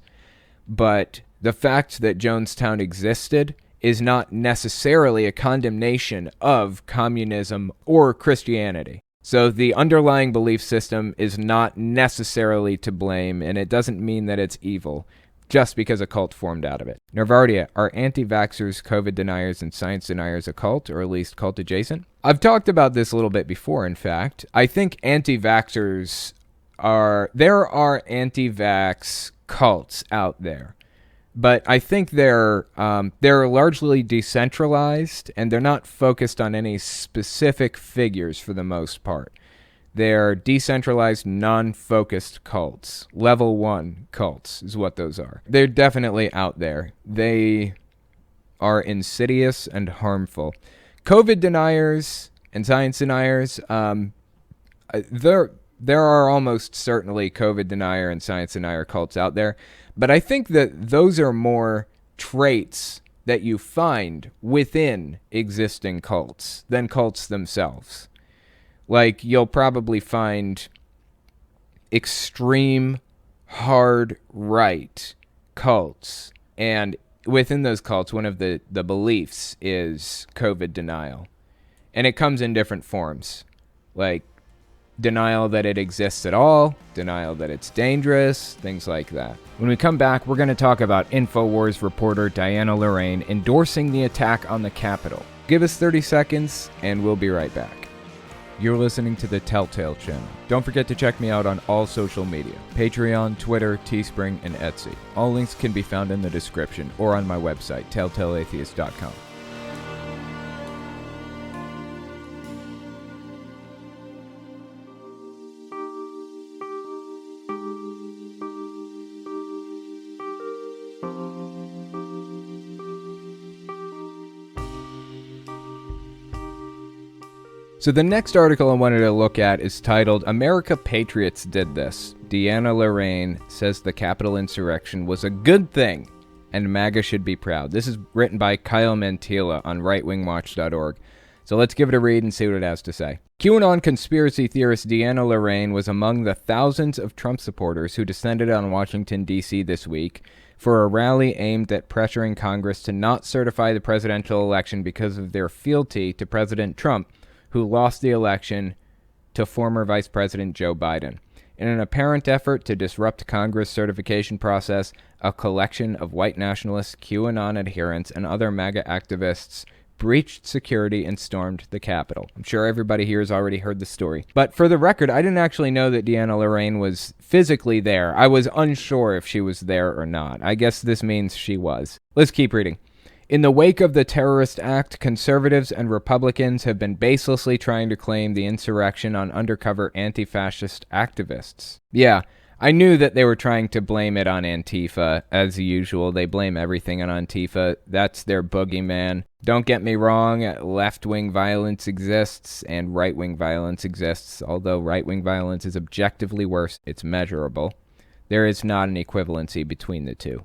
But the fact that Jonestown existed is not necessarily a condemnation of communism or Christianity. So the underlying belief system is not necessarily to blame, and it doesn't mean that it's evil just because a cult formed out of it. Nervardia, are anti-vaxxers, COVID deniers, and science deniers a cult, or at least cult adjacent? I've talked about this a little bit before, in fact. I think anti-vaxxers there are anti-vax cults out there. But I think they're largely decentralized, and they're not focused on any specific figures for the most part. They're decentralized, non-focused cults. Level 1 cults is what those are. They're definitely out there. They are insidious and harmful. COVID deniers and science deniers, there are almost certainly COVID denier and science denier cults out there. But I think that those are more traits that you find within existing cults than cults themselves. Like, you'll probably find extreme, hard right cults. And within those cults, one of the beliefs is COVID denial. And it comes in different forms. Like, denial that it exists at all, denial that it's dangerous, things like that. When we come back, we're going to talk about InfoWars reporter Diana Lorraine endorsing the attack on the Capitol. Give us 30 seconds, and we'll be right back. You're listening to the Telltale Channel. Don't forget to check me out on all social media: Patreon, Twitter, Teespring, and Etsy. All links can be found in the description or on my website, telltaleatheist.com. So the next article I wanted to look at is titled, "America Patriots Did This. Deanna Lorraine says the Capitol insurrection was a good thing and MAGA should be proud." This is written by Kyle Mantilla on rightwingwatch.org. So let's give it a read and see what it has to say. QAnon conspiracy theorist Deanna Lorraine was among the thousands of Trump supporters who descended on Washington, D.C. this week for a rally aimed at pressuring Congress to not certify the presidential election because of their fealty to President Trump, who lost the election to former Vice President Joe Biden. In an apparent effort to disrupt Congress' certification process, a collection of white nationalists, QAnon adherents, and other MAGA activists breached security and stormed the Capitol. I'm sure everybody here has already heard the story. But for the record, I didn't actually know that Deanna Lorraine was physically there. I was unsure if she was there or not. I guess this means she was. Let's keep reading. In the wake of the terrorist act, conservatives and Republicans have been baselessly trying to claim the insurrection on undercover anti-fascist activists. Yeah, I knew that they were trying to blame it on Antifa. As usual, they blame everything on Antifa. That's their boogeyman. Don't get me wrong, left-wing violence exists and right-wing violence exists. Although right-wing violence is objectively worse, it's measurable. There is not an equivalency between the two.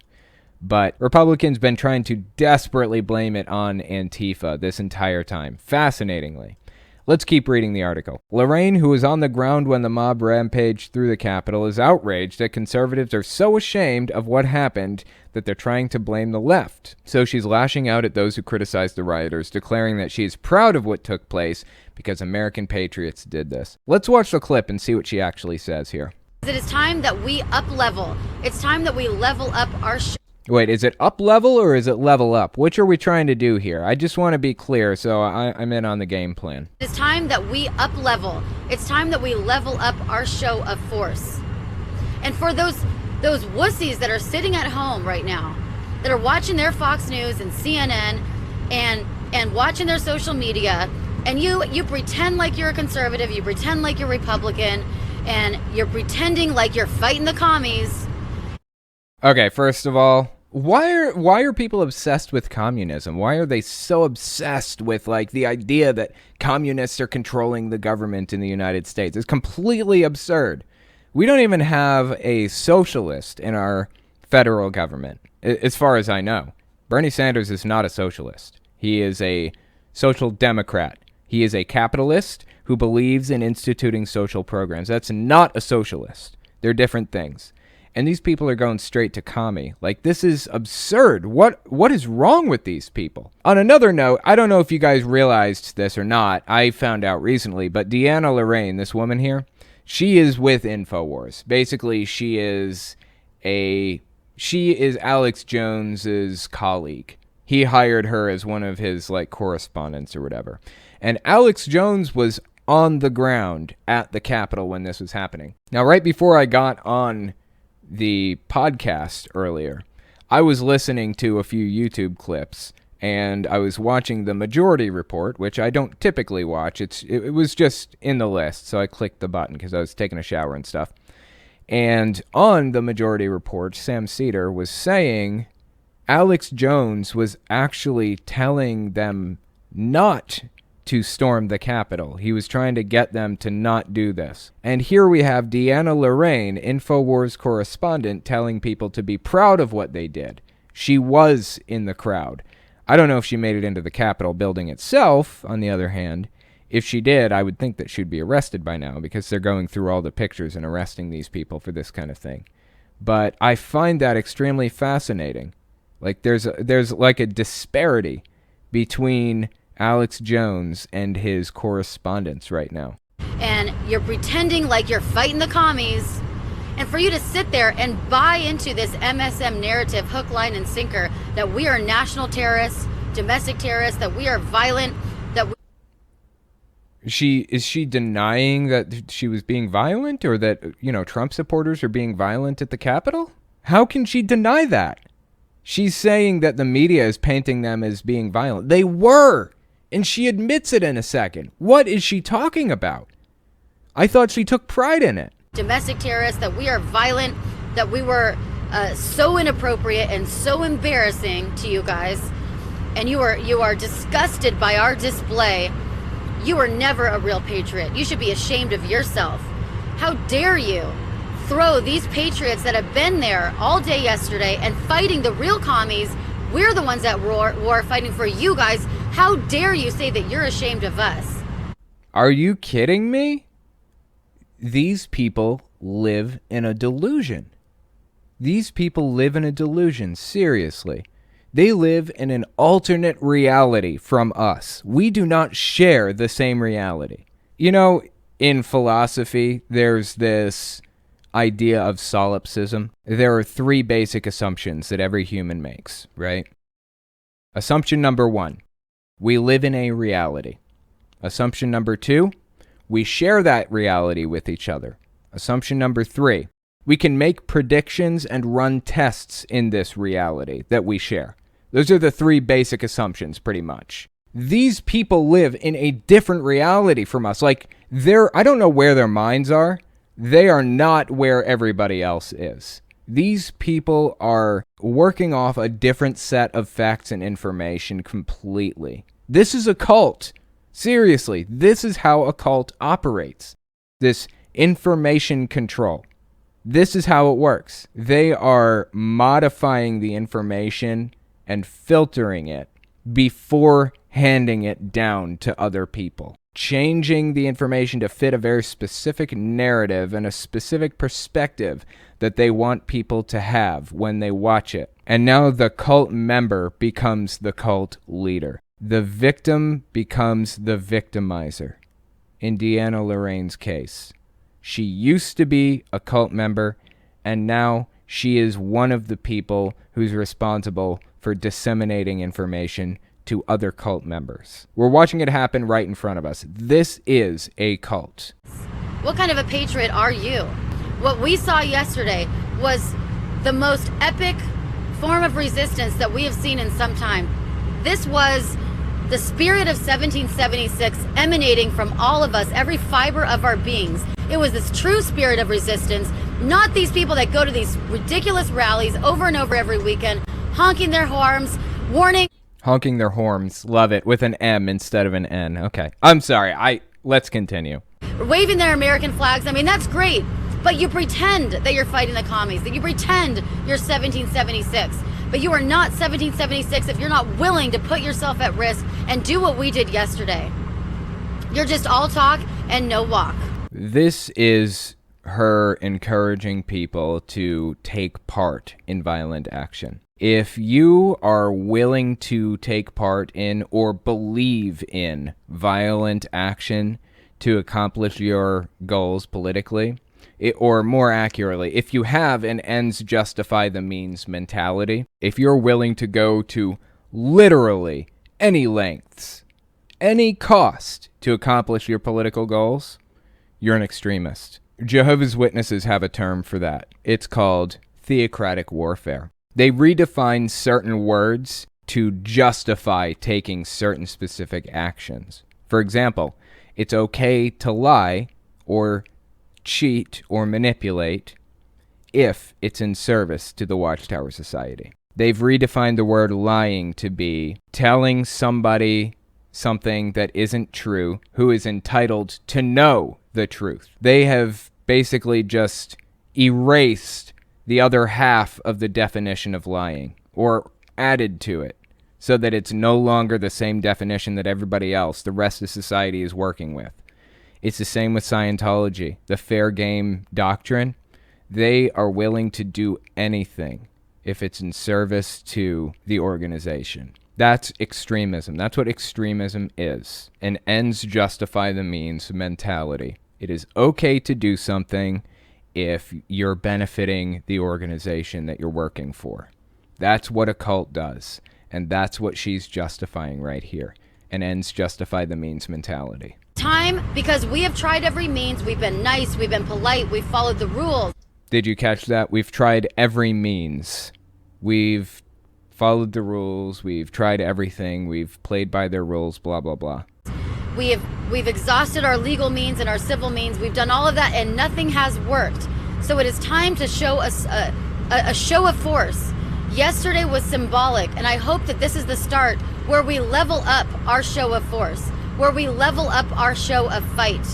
But Republicans been trying to desperately blame it on Antifa this entire time. Fascinatingly. Let's keep reading the article. Lorraine, who was on the ground when the mob rampaged through the Capitol, is outraged that conservatives are so ashamed of what happened that they're trying to blame the left. So she's lashing out at those who criticized the rioters, declaring that she is proud of what took place because American patriots did this. Let's watch the clip and see what she actually says here. It is time that we up-level. It's time that we level up our Wait, is it up level or is it level up? Which are we trying to do here? I just want to be clear, so I'm in on the game plan. It's time that we up-level. It's time that we level up our show of force. And for those wussies that are sitting at home right now, that are watching their Fox News and CNN and watching their social media, and you pretend like you're a conservative, you pretend like you're Republican, and you're pretending like you're fighting the commies. Okay, first of all, why are people obsessed with communism? Why are they so obsessed with like the idea that communists are controlling the government in the United States? It's completely absurd. We don't even have a socialist in our federal government, as far as I know. Bernie Sanders is not a socialist. He is a social democrat. He is a capitalist who believes in instituting social programs. That's not a socialist. They're different things. And these people are going straight to commie. Like, this is absurd. What is wrong with these people? On another note, I don't know if you guys realized this or not. I found out recently, but Deanna Lorraine, this woman here, she is with InfoWars. Basically, she is Alex Jones's colleague. He hired her as one of his like correspondents or whatever. And Alex Jones was on the ground at the Capitol when this was happening. Now, right before I got on the podcast earlier, I was listening to a few YouTube clips and I was watching the Majority Report, which I don't typically watch. It was just in the list, so I clicked the button because I was taking a shower and stuff. And on the Majority Report, Sam Seder was saying Alex Jones was actually telling them not to storm the Capitol. He was trying to get them to not do this. And here we have Deanna Lorraine, InfoWars correspondent, telling people to be proud of what they did. She was in the crowd. I don't know if she made it into the Capitol building itself, on the other hand. If she did, I would think that she'd be arrested by now because they're going through all the pictures and arresting these people for this kind of thing. But I find that extremely fascinating. Like, there's like a disparity between Alex Jones and his correspondents right now. And you're pretending like you're fighting the commies. And for you to sit there and buy into this MSM narrative, hook, line, and sinker, that we are national terrorists, domestic terrorists, that we are violent, that Is she denying that she was being violent, or that, Trump supporters are being violent at the Capitol? How can she deny that? She's saying that the media is painting them as being violent. They were! And she admits it in a second. What is she talking about? I thought she took pride in it. Domestic terrorists, that we are violent, that we were so inappropriate and so embarrassing to you guys, and you are disgusted by our display. You were never a real patriot. You should be ashamed of yourself. How dare you throw these patriots that have been there all day yesterday and fighting the real commies? We're the ones at war fighting for you guys. How dare you say that you're ashamed of us? Are you kidding me? These people live in a delusion. These people live in a delusion, seriously. They live in an alternate reality from us. We do not share the same reality. In philosophy, there's this idea of solipsism. There are three basic assumptions that every human makes, right? Assumption number 1, we live in a reality. Assumption number 2, we share that reality with each other. Assumption number 3, we can make predictions and run tests in this reality that we share. Those are the three basic assumptions, pretty much. These people live in a different reality from us. Like, I don't know where their minds are. They are not where everybody else is. These people are working off a different set of facts and information completely. This is a cult. Seriously, this is how a cult operates. This information control. This is how it works. They are modifying the information and filtering it before handing it down to other people. changing the information to fit a very specific narrative and a specific perspective that they want people to have when they watch it. And now the cult member becomes the cult leader. The victim becomes the victimizer. In Deanna Lorraine's case, she used to be a cult member, and now she is one of the people who's responsible for disseminating information to other cult members. We're watching it happen right in front of us. This is a cult. What kind of a patriot are you? What we saw yesterday was the most epic form of resistance that we have seen in some time. This was the spirit of 1776 emanating from all of us, every fiber of our beings. It was this true spirit of resistance, not these people that go to these ridiculous rallies over and over every weekend, honking their horns, warning. Honking their horns. Love it. With an M instead of an N. Okay. I'm sorry. Let's continue. Waving their American flags. I mean, that's great. But you pretend that you're fighting the commies, that you pretend you're 1776. But you are not 1776 if you're not willing to put yourself at risk and do what we did yesterday. You're just all talk and no walk. This is her encouraging people to take part in violent action. If you are willing to take part in or believe in violent action to accomplish your goals politically, or more accurately, if you have an ends justify the means mentality, if you're willing to go to literally any lengths, any cost to accomplish your political goals, you're an extremist. Jehovah's Witnesses have a term for that. It's called theocratic warfare. They redefine certain words to justify taking certain specific actions. For example, it's okay to lie or cheat or manipulate if it's in service to the Watchtower Society. They've redefined the word lying to be telling somebody something that isn't true who is entitled to know the truth. They have basically just erased the other half of the definition of lying, or added to it, so that it's no longer the same definition that everybody else, the rest of society, is working with. It's the same with Scientology. The fair game doctrine, they are willing to do anything if it's in service to the organization. That's extremism. That's what extremism is. An ends justify the means mentality. It is okay to do something if you're benefiting the organization that you're working for. That's what a cult does. And that's what she's justifying right here. An ends justify the means mentality. Time, because we have tried every means. We've been nice, we've been polite, we've followed the rules. Did you catch that? We've tried every means. We've followed the rules. We've tried everything. We've played by their rules, blah, blah, blah. We've exhausted our legal means and our civil means. We've done all of that and nothing has worked. So it is time to show us a show of force. Yesterday was symbolic, and I hope that this is the start where we level up our show of force, where we level up our show of fight.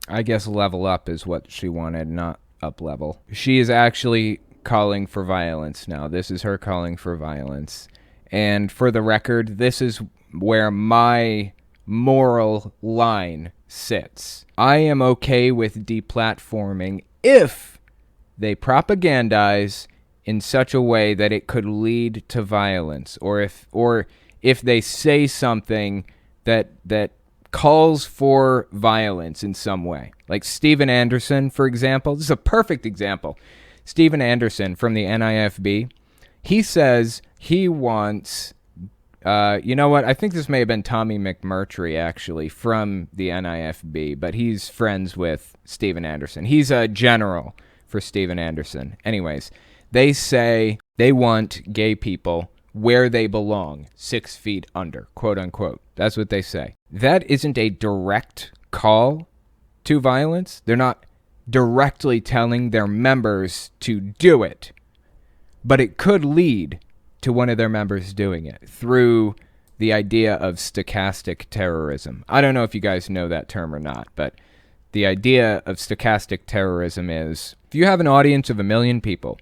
I guess level up is what she wanted, not up level. She is actually calling for violence now. This is her calling for violence. And for the record, this is where my moral line sits. I am okay with deplatforming if they propagandize in such a way that it could lead to violence, or if they say something that calls for violence in some way. Like Steven Anderson, for example. This is a perfect example. Steven Anderson from the NIFB, he says he wants, you know what, I think this may have been Tommy McMurtry, actually, from the NIFB, but he's friends with Steven Anderson. He's a general for Steven Anderson. Anyways, they say they want gay people where they belong, 6 feet under, quote unquote. That's what they say. That isn't a direct call to violence. They're not directly telling their members to do it, but it could lead to one of their members doing it through the idea of stochastic terrorism. I don't know if you guys know that term or not, but the idea of stochastic terrorism is if you have an audience of 1 million people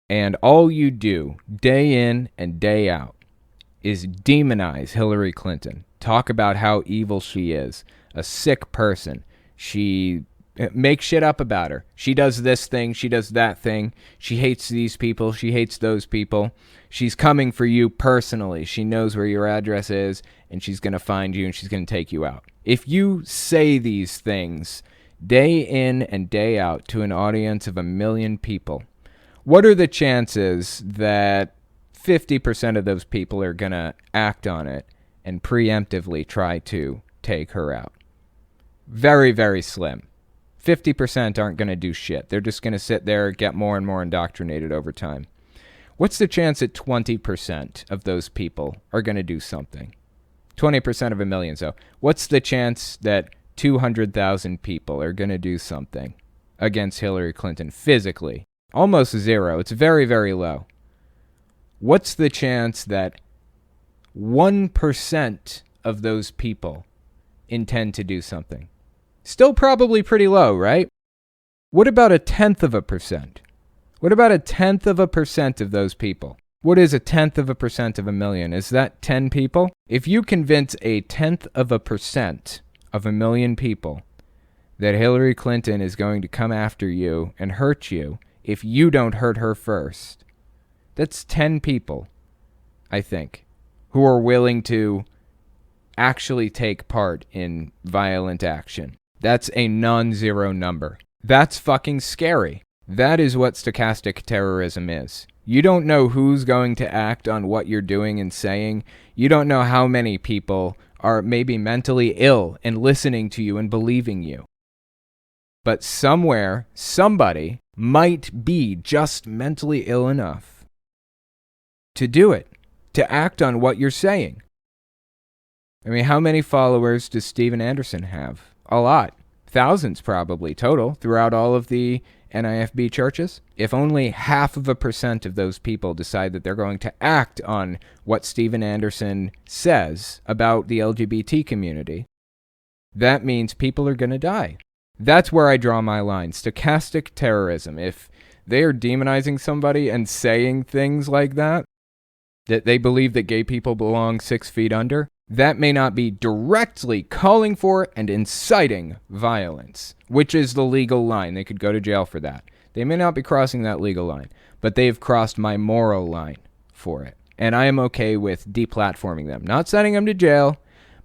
and all you do day in and day out is demonize Hillary Clinton. Talk about how evil she is. A sick person. She makes shit up about her. She does this thing. She does that thing. She hates these people. She hates those people. She's coming for you personally. She knows where your address is, and she's going to find you, and she's going to take you out. If you say these things day in and day out to an audience of 1 million people, what are the chances that 50% of those people are going to act on it and preemptively try to take her out? Very, very slim. 50% aren't going to do shit. They're just going to sit there, get more and more indoctrinated over time. What's the chance that 20% of those people are going to do something? 20% of 1 million. So what's the chance that 200,000 people are going to do something against Hillary Clinton physically? Almost zero. It's very, very low. What's the chance that 1% of those people intend to do something? Still probably pretty low, right? What about 0.1%? What about 0.1% of those people? What is 0.1% of 1 million? Is that 10 people? If you convince 0.1% of 1 million people that Hillary Clinton is going to come after you and hurt you if you don't hurt her first, that's 10 people, I think, who are willing to actually take part in violent action. That's a non-zero number. That's fucking scary. That is what stochastic terrorism is. You don't know who's going to act on what you're doing and saying. You don't know how many people are maybe mentally ill and listening to you and believing you. But somewhere, somebody might be just mentally ill enough to do it, to act on what you're saying. I mean, how many followers does Steven Anderson have? A lot. Thousands probably total throughout all of the NIFB churches. If only 0.5% of those people decide that they're going to act on what Steven Anderson says about the LGBT community, that means people are going to die. That's where I draw my line. Stochastic terrorism. If they are demonizing somebody and saying things like that they believe that gay people belong 6 feet under, that may not be directly calling for and inciting violence, which is the legal line. They could go to jail for that. They may not be crossing that legal line, but they've crossed my moral line for it. And I am okay with deplatforming them. Not sending them to jail,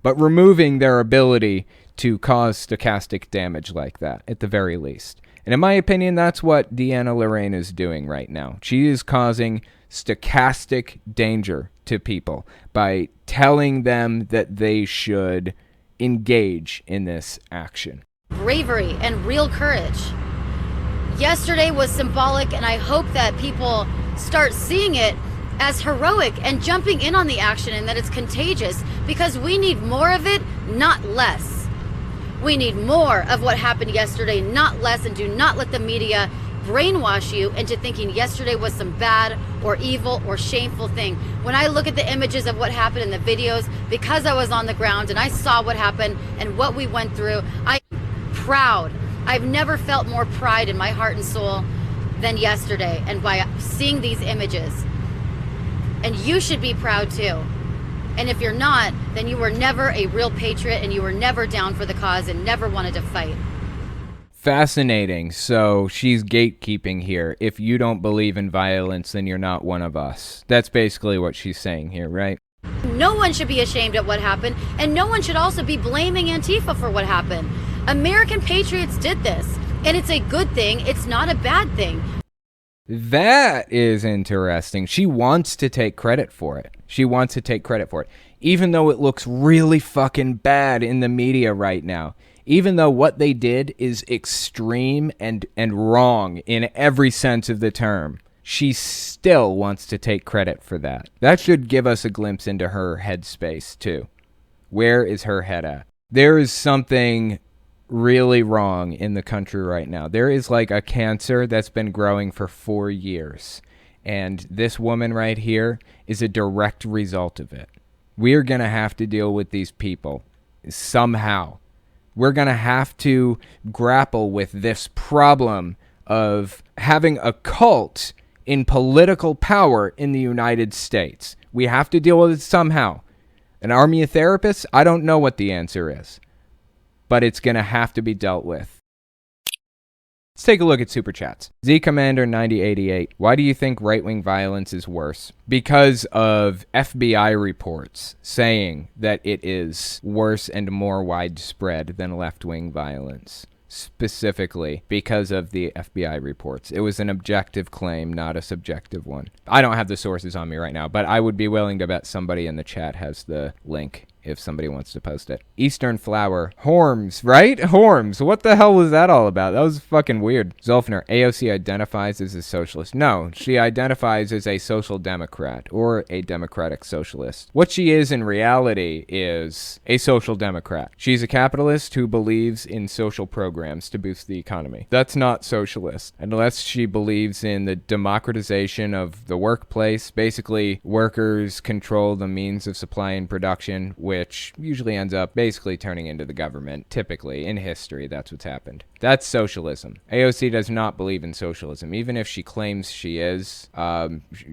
but removing their ability to cause stochastic damage like that, at the very least. And in my opinion, that's what Deanna Lorraine is doing right now. She is causing stochastic danger to people by telling them that they should engage in this action. Bravery and real courage. Yesterday was symbolic, and I hope that people start seeing it as heroic and jumping in on the action, and that it's contagious, because we need more of it, not less. We need more of what happened yesterday, not less, and do not let the media brainwash you into thinking yesterday was some bad or evil or shameful thing. When I look at the images of what happened in the videos, because I was on the ground and I saw what happened and what we went through, I'm proud. I've never felt more pride in my heart and soul than yesterday, and by seeing these images. And you should be proud too. And if you're not, then you were never a real patriot, and you were never down for the cause and never wanted to fight. Fascinating. So she's gatekeeping here. If you don't believe in violence, then you're not one of us. That's basically what she's saying here, right? No one should be ashamed at what happened, and no one should also be blaming Antifa for what happened. American patriots did this, and it's a good thing. It's not a bad thing. That is interesting. She wants to take credit for it. She wants to take credit for it. Even though it looks really fucking bad in the media right now. Even though what they did is extreme and wrong in every sense of the term. She still wants to take credit for that. That should give us a glimpse into her headspace too. Where is her head at? There is something really wrong in the country right now. There is like a cancer that's been growing for 4 years. And this woman right here is a direct result of it. We're going to have to deal with these people somehow. We're going to have to grapple with this problem of having a cult in political power in the United States. We have to deal with it somehow. An army of therapists? I don't know what the answer is, but it's going to have to be dealt with. Let's take a look at Super Chats. Z Commander 9088. Why do you think right-wing violence is worse? Because of FBI reports saying that it is worse and more widespread than left-wing violence. Specifically because of the FBI reports. It was an objective claim, not a subjective one. I don't have the sources on me right now, but I would be willing to bet somebody in the chat has the link if somebody wants to post it. Eastern Flower. Horms, right? Horms. What the hell was that all about? That was fucking weird. Zolfner. AOC identifies as a socialist. No, she identifies as a social democrat or a democratic socialist. What she is in reality is a social democrat. She's a capitalist who believes in social programs to boost the economy. That's not socialist. Unless she believes in the democratization of the workplace. Basically, workers control the means of supply and production, which usually ends up basically turning into the government. Typically, in history, that's what's happened. That's socialism. AOC does not believe in socialism. Even if she claims she is,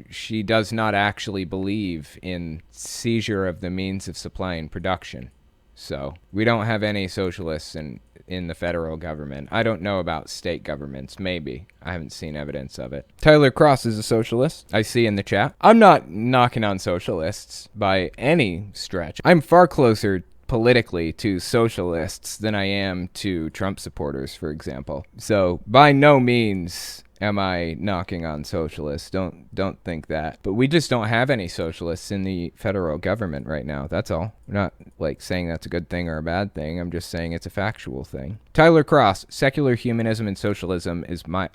she does not actually believe in seizure of the means of supply and production. So, we don't have any socialists in the federal government. I don't know about state governments. Maybe. I haven't seen evidence of it. Tyler Cross is a socialist, I see in the chat. I'm not knocking on socialists by any stretch. I'm far closer politically to socialists than I am to Trump supporters, for example. So, by no means am I knocking on socialists. Don't think that. But we just don't have any socialists in the federal government right now. That's all. We're not like saying that's a good thing or a bad thing. I'm just saying it's a factual thing. Tyler Cross, secular humanism and socialism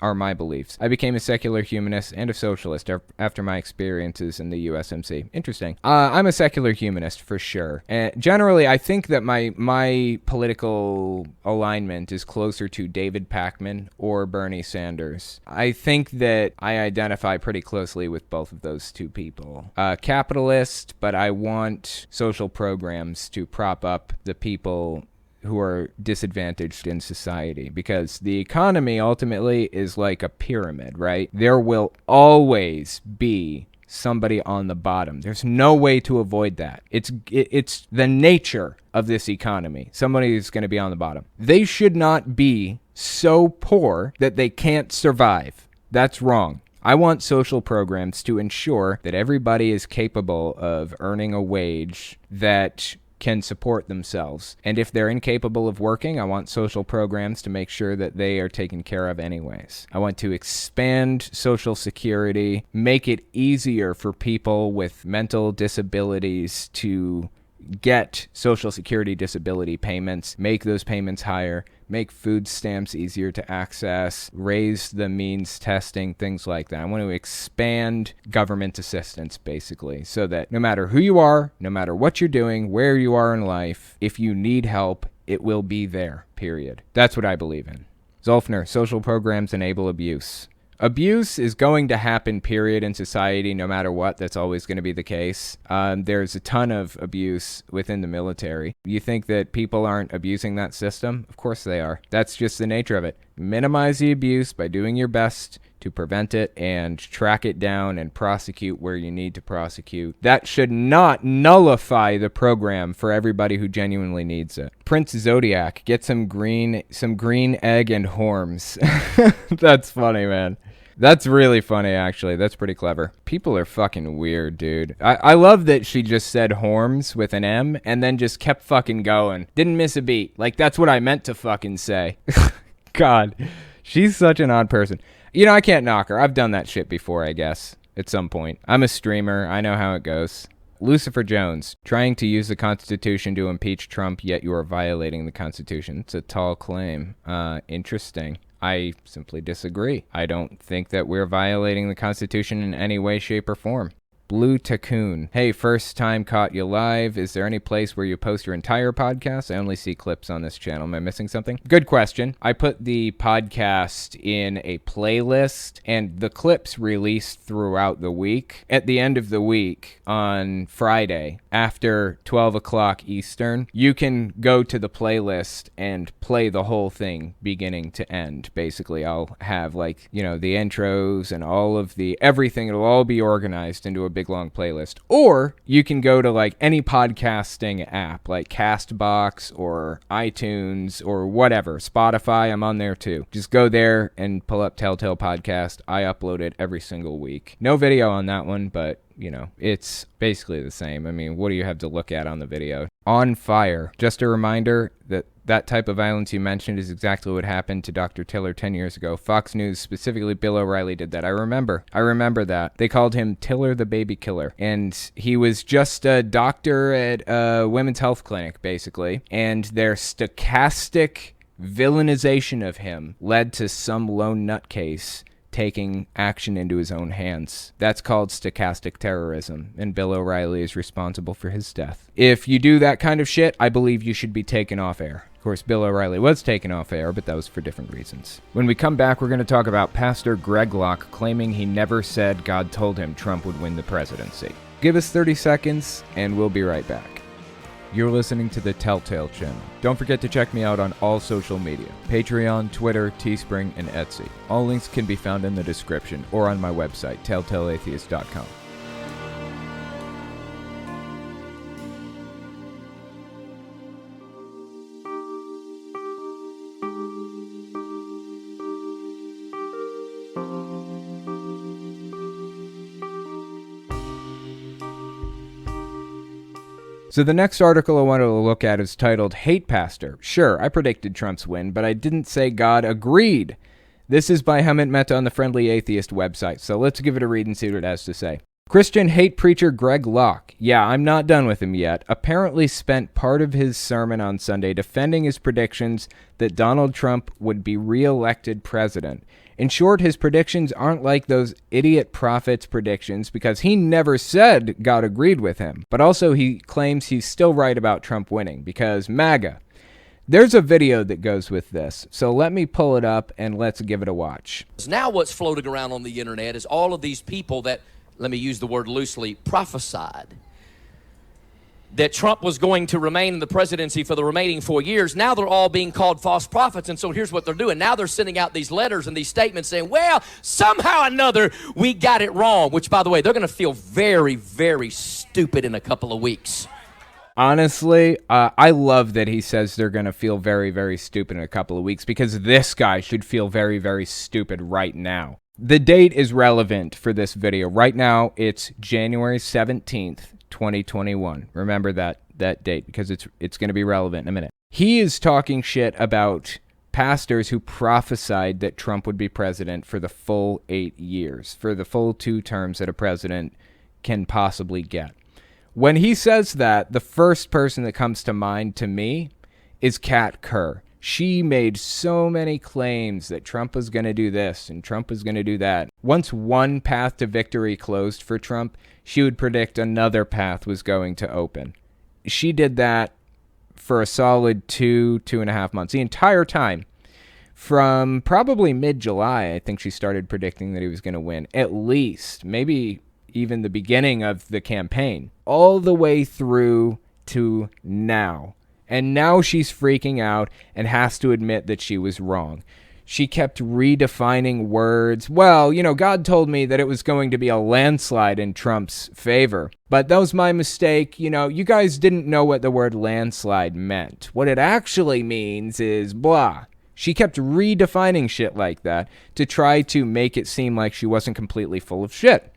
are my beliefs. I became a secular humanist and a socialist after my experiences in the USMC. Interesting. I'm a secular humanist for sure. And generally, I think that my political alignment is closer to David Pacman or Bernie Sanders. I think that I identify pretty closely with both of those two people. Capitalist, but I want social programs to prop up the people who are disadvantaged in society, because the economy ultimately is like a pyramid, right? There will always be somebody on the bottom. There's no way to avoid that. It's the nature of this economy. Somebody is going to be on the bottom. They should not be so poor that they can't survive. That's wrong. I want social programs to ensure that everybody is capable of earning a wage that can support themselves. And if they're incapable of working, I want social programs to make sure that they are taken care of anyways. I want to expand Social Security, make it easier for people with mental disabilities to get Social Security disability payments, make those payments higher, make food stamps easier to access, raise the means testing, things like that. I want to expand government assistance, basically, so that no matter who you are, no matter what you're doing, where you are in life, if you need help, it will be there, period. That's what I believe in. Zolfner, social programs enable abuse. Abuse is going to happen, period, in society, no matter what. That's always going to be the case. There's a ton of abuse within the military. You think that people aren't abusing that system? Of course they are. That's just the nature of it. Minimize the abuse by doing your best to prevent it and track it down and prosecute where you need to prosecute. That should not nullify the program for everybody who genuinely needs it. Prince Zodiac, get some green egg and horms. That's funny, man. That's really funny, actually. That's pretty clever. People are fucking weird, dude. I love that she just said horms with an M and then just kept fucking going. Didn't miss a beat. Like, that's what I meant to fucking say. God, she's such an odd person. You know, I can't knock her. I've done that shit before, I guess, at some point. I'm a streamer. I know how it goes. Lucifer Jones, trying to use the Constitution to impeach Trump, yet you are violating the Constitution. It's a tall claim. Interesting. I simply disagree. I don't think that we're violating the Constitution in any way, shape, or form. Blue Tacoon. Hey, first time caught you live. Is there any place where you post your entire podcast? I only see clips on this channel. Am I missing something? Good question. I put the podcast in a playlist, and the clips released throughout the week. At the end of the week, on Friday, after 12 o'clock Eastern, you can go to the playlist and play the whole thing beginning to end. Basically, I'll have, like, you know, the intros and all of the everything. It'll all be organized into a big long playlist. Or you can go to like any podcasting app like Castbox or iTunes or whatever. Spotify, I'm on there too. Just go there and pull up Telltale Podcast. I upload it every single week. No video on that one, but you know, it's basically the same. I mean, what do you have to look at on the video? On Fire. Just a reminder that that type of violence you mentioned is exactly what happened to Dr. Tiller 10 years ago. Fox News, specifically Bill O'Reilly, did that. I remember that. They called him Tiller the Baby Killer. And he was just a doctor at a women's health clinic, basically. And their stochastic villainization of him led to some lone nutcase taking action into his own hands. That's called stochastic terrorism, and Bill O'Reilly is responsible for his death. If you do that kind of shit, I believe you should be taken off air. Of course, Bill O'Reilly was taken off air, but that was for different reasons. When we come back, we're going to talk about Pastor Greg Locke claiming he never said God told him Trump would win the presidency. Give us 30 seconds, and we'll be right back. You're listening to the Telltale Channel. Don't forget to check me out on all social media: Patreon, Twitter, Teespring, and Etsy. All links can be found in the description or on my website, telltaleatheist.com. So the next article I wanted to look at is titled Hate Pastor. Sure, I predicted Trump's win, but I didn't say God agreed. This is by Hemant Mehta on the Friendly Atheist website, so let's give it a read and see what it has to say. Christian hate preacher Greg Locke, yeah, I'm not done with him yet, apparently spent part of his sermon on Sunday defending his predictions that Donald Trump would be re-elected president. In short, his predictions aren't like those idiot prophets' predictions because he never said God agreed with him. But also he claims he's still right about Trump winning because MAGA. There's a video that goes with this, so let me pull it up and let's give it a watch. Now what's floating around on the internet is all of these people that, let me use the word loosely, prophesied that Trump was going to remain in the presidency for the remaining 4 years. Now they're all being called false prophets, and so here's what they're doing. Now they're sending out these letters and these statements saying, well, somehow or another, we got it wrong, which, by the way, they're going to feel very, very stupid in a couple of weeks. Honestly, I love that he says they're going to feel very, very stupid in a couple of weeks because this guy should feel very, very stupid right now. The date is relevant for this video. Right now, it's January 17th. 2021. Remember that date because it's going to be relevant in a minute. He is talking shit about pastors who prophesied that Trump would be president for the full 8 years, for the full 2 terms that a president can possibly get. When he says that, the first person that comes to mind to me is Kat Kerr. She made so many claims that Trump was going to do this and Trump was going to do that. Once one path to victory closed for Trump, she would predict another path was going to open. She did that for a solid 2.5 months. The entire time, from probably mid-July, I think she started predicting that he was going to win. At least, maybe even the beginning of the campaign. All the way through to now. And now she's freaking out and has to admit that she was wrong. She kept redefining words. Well, you know, God told me that it was going to be a landslide in Trump's favor. But that was my mistake. You know, you guys didn't know what the word landslide meant. What it actually means is blah. She kept redefining shit like that to try to make it seem like she wasn't completely full of shit.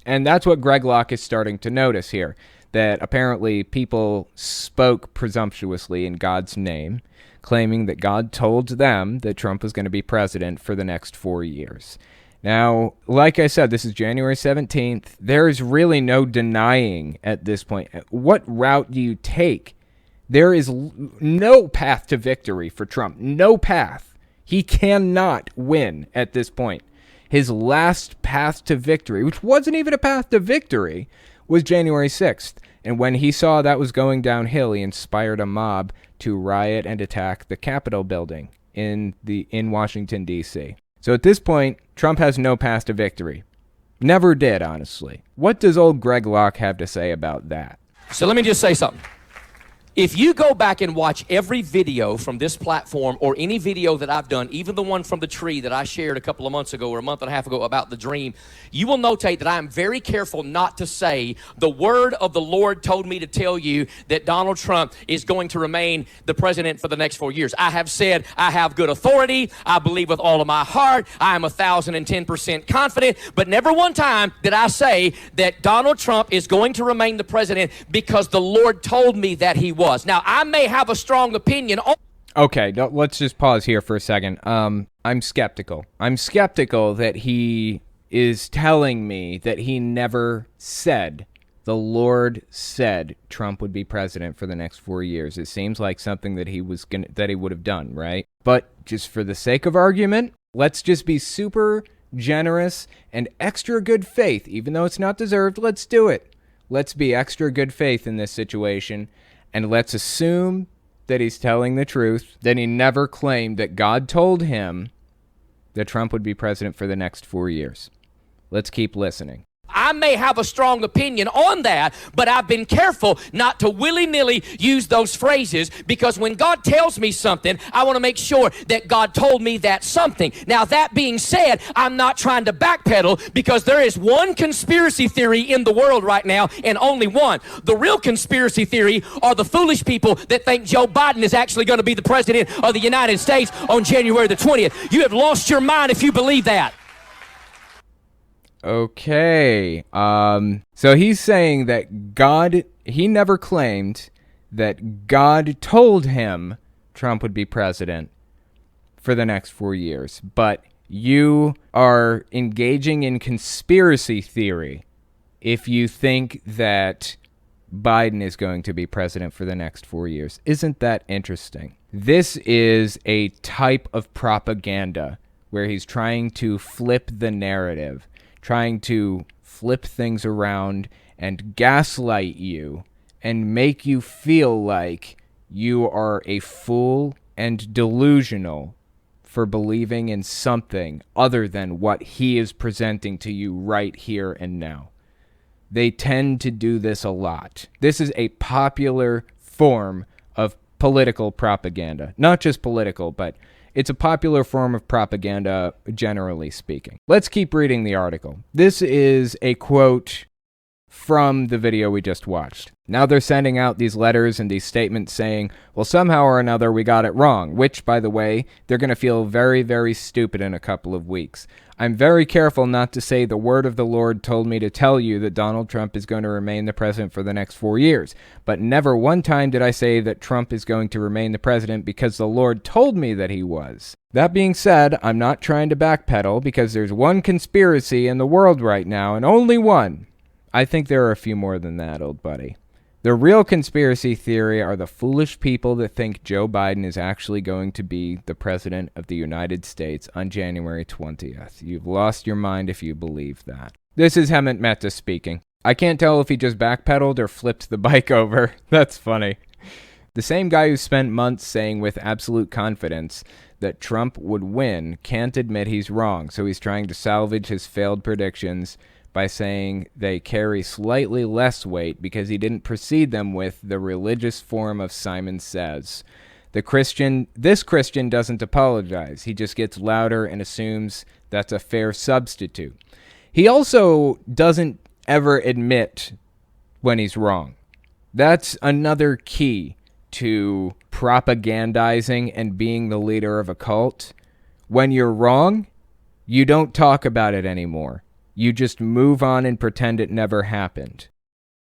And that's what Greg Locke is starting to notice here. That apparently people spoke presumptuously in God's name, claiming that God told them that Trump was going to be president for the next 4 years. Now, like I said, this is January 17th. There is really no denying at this point. What route do you take? There is no path to victory for Trump. No path. He cannot win at this point. His last path to victory, which wasn't even a path to victory, was January 6th. And when he saw that was going downhill, he inspired a mob to riot and attack the Capitol building in Washington, D.C. So at this point, Trump has no path to victory. Never did, honestly. What does old Greg Locke have to say about that? So let me just say something. If you go back and watch every video from this platform or any video that I've done, even the one from the tree that I shared a couple of months ago or a month and a half ago about the dream, you will notate that I am very careful not to say the word of the Lord told me to tell you that Donald Trump is going to remain the president for the next 4 years. I have said I have good authority. I believe with all of my heart. I am 1,010% confident. But never one time did I say that Donald Trump is going to remain the president because the Lord told me that he was. Now, I may have a strong opinion on... Okay, let's just pause here for a second. I'm skeptical. I'm skeptical that he is telling me that he never said, the Lord said Trump would be president for the next 4 years. It seems like something that he would have done, right? But just for the sake of argument, let's just be super generous and extra good faith. Even though it's not deserved, let's do it. Let's be extra good faith in this situation. And let's assume that he's telling the truth, that he never claimed that God told him that Trump would be president for the next 4 years. Let's keep listening. I may have a strong opinion on that, but I've been careful not to willy-nilly use those phrases because when God tells me something, I want to make sure that God told me that something. Now, that being said, I'm not trying to backpedal because there is one conspiracy theory in the world right now and only one. The real conspiracy theory are the foolish people that think Joe Biden is actually going to be the president of the United States on January the 20th. You have lost your mind if you believe that. Okay. So he's saying that he never claimed that God told him Trump would be president for the next 4 years. But you are engaging in conspiracy theory if you think that Biden is going to be president for the next 4 years. Isn't that interesting? This is a type of propaganda where he's trying to flip the narrative, trying to flip things around and gaslight you and make you feel like you are a fool and delusional for believing in something other than what he is presenting to you right here and now. They tend to do this a lot. This is a popular form of political propaganda. Not just political, but it's a popular form of propaganda, generally speaking. Let's keep reading the article. This is a quote from the video we just watched. Now they're sending out these letters and these statements saying, well, somehow or another we got it wrong, which, by the way, they're going to feel very, very stupid in a couple of weeks. I'm very careful not to say the word of the Lord told me to tell you that Donald Trump is going to remain the president for the next 4 years. But never one time did I say that Trump is going to remain the president because the Lord told me that he was. That being said, I'm not trying to backpedal because there's one conspiracy in the world right now and only one. I think there are a few more than that, old buddy. The real conspiracy theory are the foolish people that think Joe Biden is actually going to be the president of the United States on January 20th. You've lost your mind if you believe that. This is Hemant Mehta speaking. I can't tell if he just backpedaled or flipped the bike over. That's funny. The same guy who spent months saying with absolute confidence that Trump would win can't admit he's wrong, so he's trying to salvage his failed predictions by saying they carry slightly less weight because he didn't precede them with the religious form of Simon Says. This Christian doesn't apologize. He just gets louder and assumes that's a fair substitute. He also doesn't ever admit when he's wrong. That's another key to propagandizing and being the leader of a cult. When you're wrong, you don't talk about it anymore. You just move on and pretend it never happened.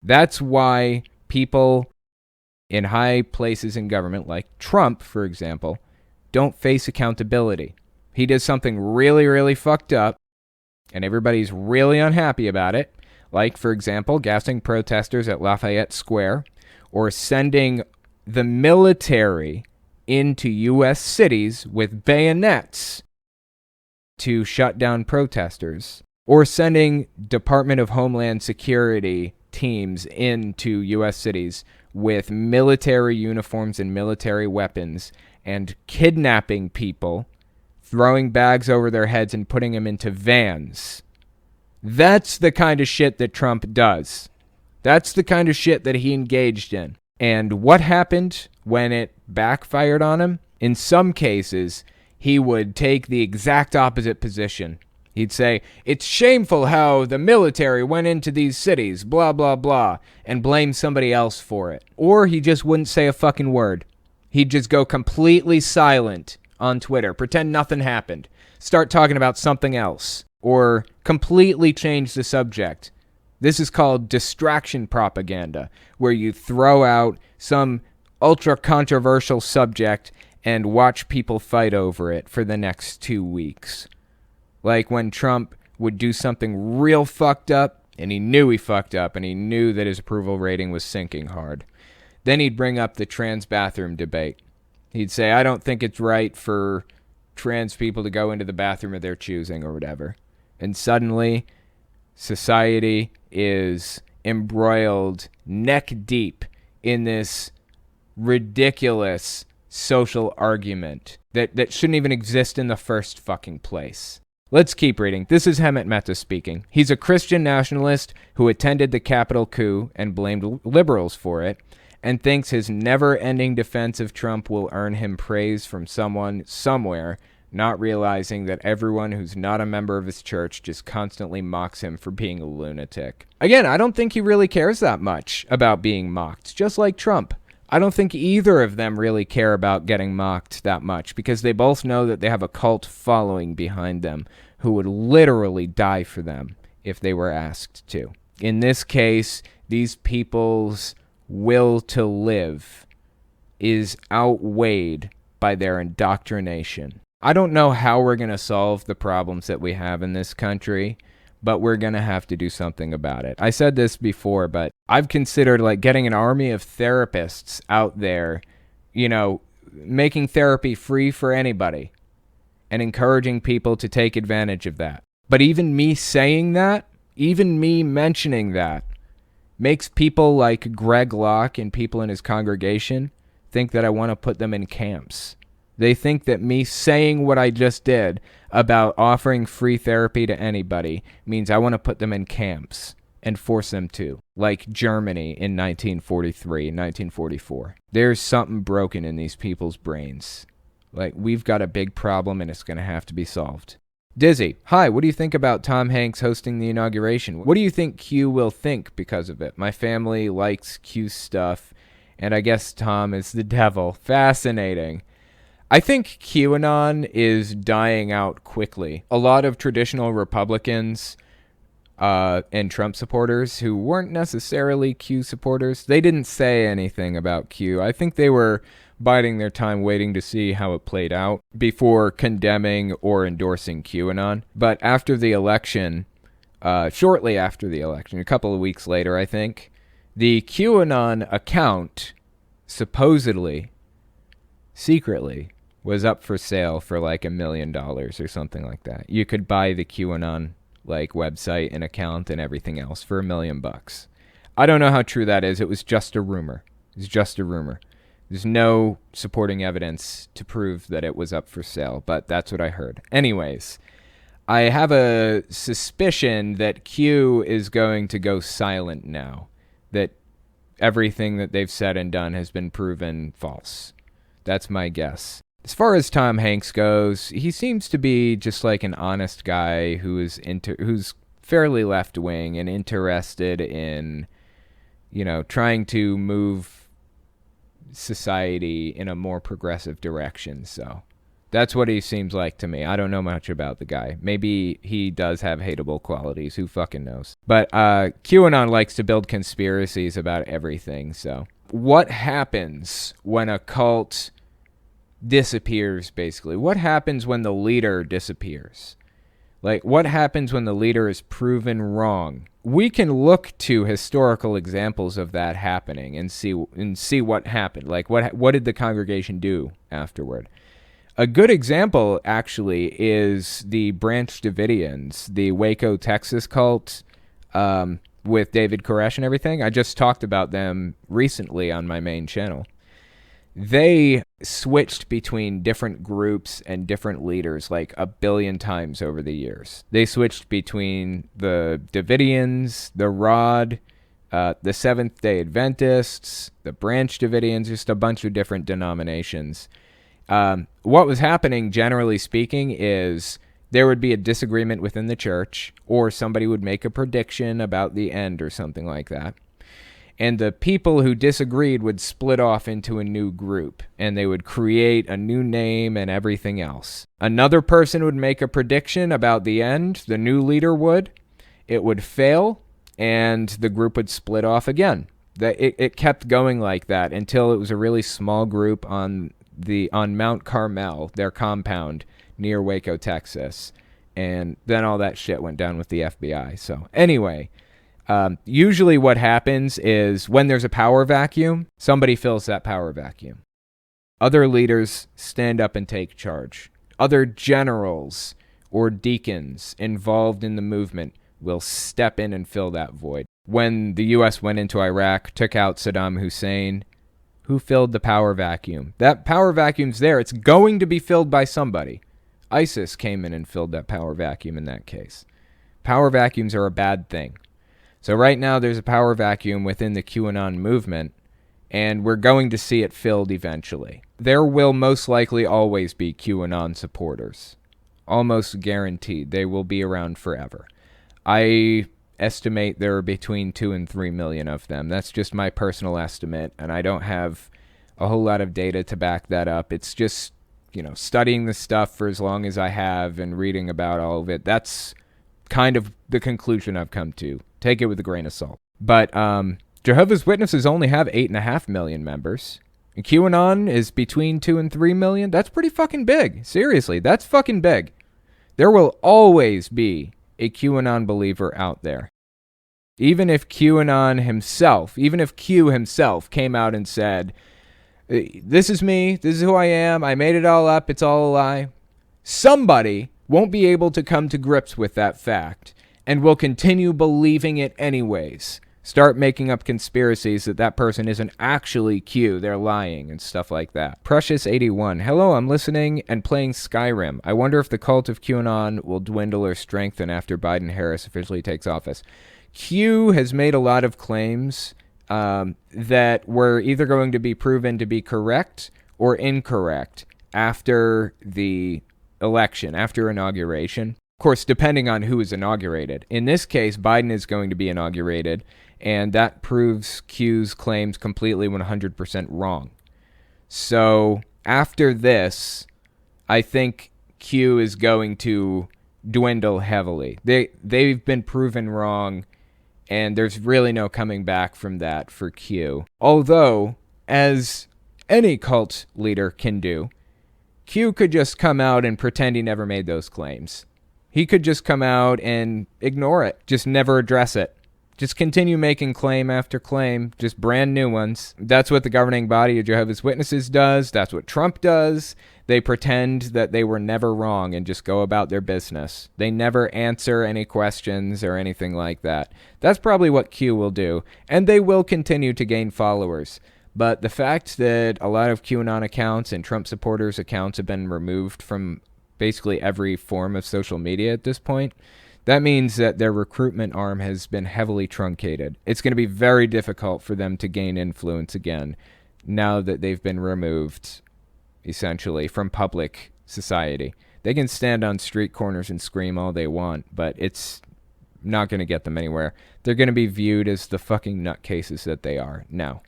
That's why people in high places in government, like Trump, for example, don't face accountability. He does something really, really fucked up, and everybody's really unhappy about it, like, for example, gassing protesters at Lafayette Square, or sending the military into U.S. cities with bayonets to shut down protesters, or sending Department of Homeland Security teams into U.S. cities with military uniforms and military weapons and kidnapping people, throwing bags over their heads and putting them into vans. That's the kind of shit that Trump does. That's the kind of shit that he engaged in. And what happened when it backfired on him? In some cases, he would take the exact opposite position. He'd say, it's shameful how the military went into these cities, blah, blah, blah, and blame somebody else for it. Or he just wouldn't say a fucking word. He'd just go completely silent on Twitter, pretend nothing happened, start talking about something else, or completely change the subject. This is called distraction propaganda, where you throw out some ultra-controversial subject and watch people fight over it for the next 2 weeks. Like when Trump would do something real fucked up, and he knew he fucked up, and he knew that his approval rating was sinking hard. Then he'd bring up the trans bathroom debate. He'd say, I don't think it's right for trans people to go into the bathroom of their choosing or whatever. And suddenly, society is embroiled neck deep in this ridiculous social argument that shouldn't even exist in the first fucking place. Let's keep reading. This is Hemant Mehta speaking. He's a Christian nationalist who attended the Capitol coup and blamed liberals for it, and thinks his never-ending defense of Trump will earn him praise from someone somewhere, not realizing that everyone who's not a member of his church just constantly mocks him for being a lunatic. Again, I don't think he really cares that much about being mocked, just like Trump. I don't think either of them really care about getting mocked that much, because they both know that they have a cult following behind them who would literally die for them if they were asked to. In this case, these people's will to live is outweighed by their indoctrination. I don't know how we're going to solve the problems that we have in this country, but we're going to have to do something about it. I said this before, but I've considered like getting an army of therapists out there, you know, making therapy free for anybody and encouraging people to take advantage of that. But even me saying that, even me mentioning that, makes people like Greg Locke and people in his congregation think that I want to put them in camps. They think that me saying what I just did about offering free therapy to anybody means I want to put them in camps and force them to, like Germany in 1943, 1944. There's something broken in these people's brains. Like, we've got a big problem and it's going to have to be solved. Dizzy, hi, what do you think about Tom Hanks hosting the inauguration? What do you think Q will think because of it? My family likes Q stuff, and I guess Tom is the devil. Fascinating. I think QAnon is dying out quickly. A lot of traditional Republicans and Trump supporters who weren't necessarily Q supporters, they didn't say anything about Q. I think they were biding their time waiting to see how it played out before condemning or endorsing QAnon. But after the election, shortly after the election, a couple of weeks later, I think, the QAnon account supposedly, secretly, was up for sale for like $1 million or something like that. You could buy the QAnon like website and account and everything else for $1 million. I don't know how true that is. It was just a rumor. It's just a rumor. There's no supporting evidence to prove that it was up for sale, but that's what I heard. Anyways, I have a suspicion that Q is going to go silent now, that everything that they've said and done has been proven false. That's my guess. As far as Tom Hanks goes, he seems to be just like an honest guy who's fairly left-wing and interested in, you know, trying to move society in a more progressive direction. So that's what he seems like to me. I don't know much about the guy. Maybe he does have hateable qualities. Who fucking knows? But QAnon likes to build conspiracies about everything. So what happens when a cult disappears, basically? What happens when the leader disappears? Like, what happens when the leader is proven wrong? We can look to historical examples of that happening and see what happened. Like, what did the congregation do afterward? A good example, actually, is the Branch Davidians, the Waco, Texas cult, with David Koresh and everything. I just talked about them recently on my main channel. They switched between different groups and different leaders like a billion times over the years. They switched between the Davidians, the Rod, the Seventh-day Adventists, the Branch Davidians, just a bunch of different denominations. What was happening, generally speaking, is there would be a disagreement within the church, or somebody would make a prediction about the end or something like that. And the people who disagreed would split off into a new group, and they would create a new name and everything else. Another person would make a prediction about the end, the new leader would. It would fail, and the group would split off again. It kept going like that until it was a really small group on Mount Carmel, their compound near Waco, Texas. And then all that shit went down with the FBI. So anyway, usually what happens is when there's a power vacuum, somebody fills that power vacuum. Other leaders stand up and take charge. Other generals or deacons involved in the movement will step in and fill that void. When the U.S. went into Iraq, took out Saddam Hussein, who filled the power vacuum? That power vacuum's there. It's going to be filled by somebody. ISIS came in and filled that power vacuum in that case. Power vacuums are a bad thing. So right now there's a power vacuum within the QAnon movement, and we're going to see it filled eventually. There will most likely always be QAnon supporters. Almost guaranteed. They will be around forever. I estimate there are between 2 and 3 million of them. That's just my personal estimate, and I don't have a whole lot of data to back that up. It's just, studying the stuff for as long as I have and reading about all of it. That's kind of the conclusion I've come to. Take it with a grain of salt. But Jehovah's Witnesses only have 8.5 million members. And QAnon is between 2 and 3 million. That's pretty fucking big. Seriously, that's fucking big. There will always be a QAnon believer out there. Even if Q himself came out and said, this is me, this is who I am, I made it all up, it's all a lie, somebody won't be able to come to grips with that fact and will continue believing it anyways. Start making up conspiracies that person isn't actually Q, they're lying and stuff like that. Precious81, hello, I'm listening and playing Skyrim. I wonder if the cult of QAnon will dwindle or strengthen after Biden-Harris officially takes office. Q has made a lot of claims that were either going to be proven to be correct or incorrect after the election, after inauguration. Of course, depending on who is inaugurated. In this case, Biden is going to be inaugurated, and that proves Q's claims completely 100% wrong. So after this, I think Q is going to dwindle heavily. They've been proven wrong, and there's really no coming back from that for Q. Although, as any cult leader can do, Q could just come out and pretend he never made those claims. He could just come out and ignore it, just never address it. Just continue making claim after claim, just brand new ones. That's what the governing body of Jehovah's Witnesses does. That's what Trump does. They pretend that they were never wrong and just go about their business. They never answer any questions or anything like that. That's probably what Q will do, and they will continue to gain followers. But the fact that a lot of QAnon accounts and Trump supporters' accounts have been removed from basically every form of social media at this point, that means that their recruitment arm has been heavily truncated. It's going to be very difficult for them to gain influence again now that they've been removed, essentially, from public society. They can stand on street corners and scream all they want, but it's not going to get them anywhere. They're going to be viewed as the fucking nutcases that they are now.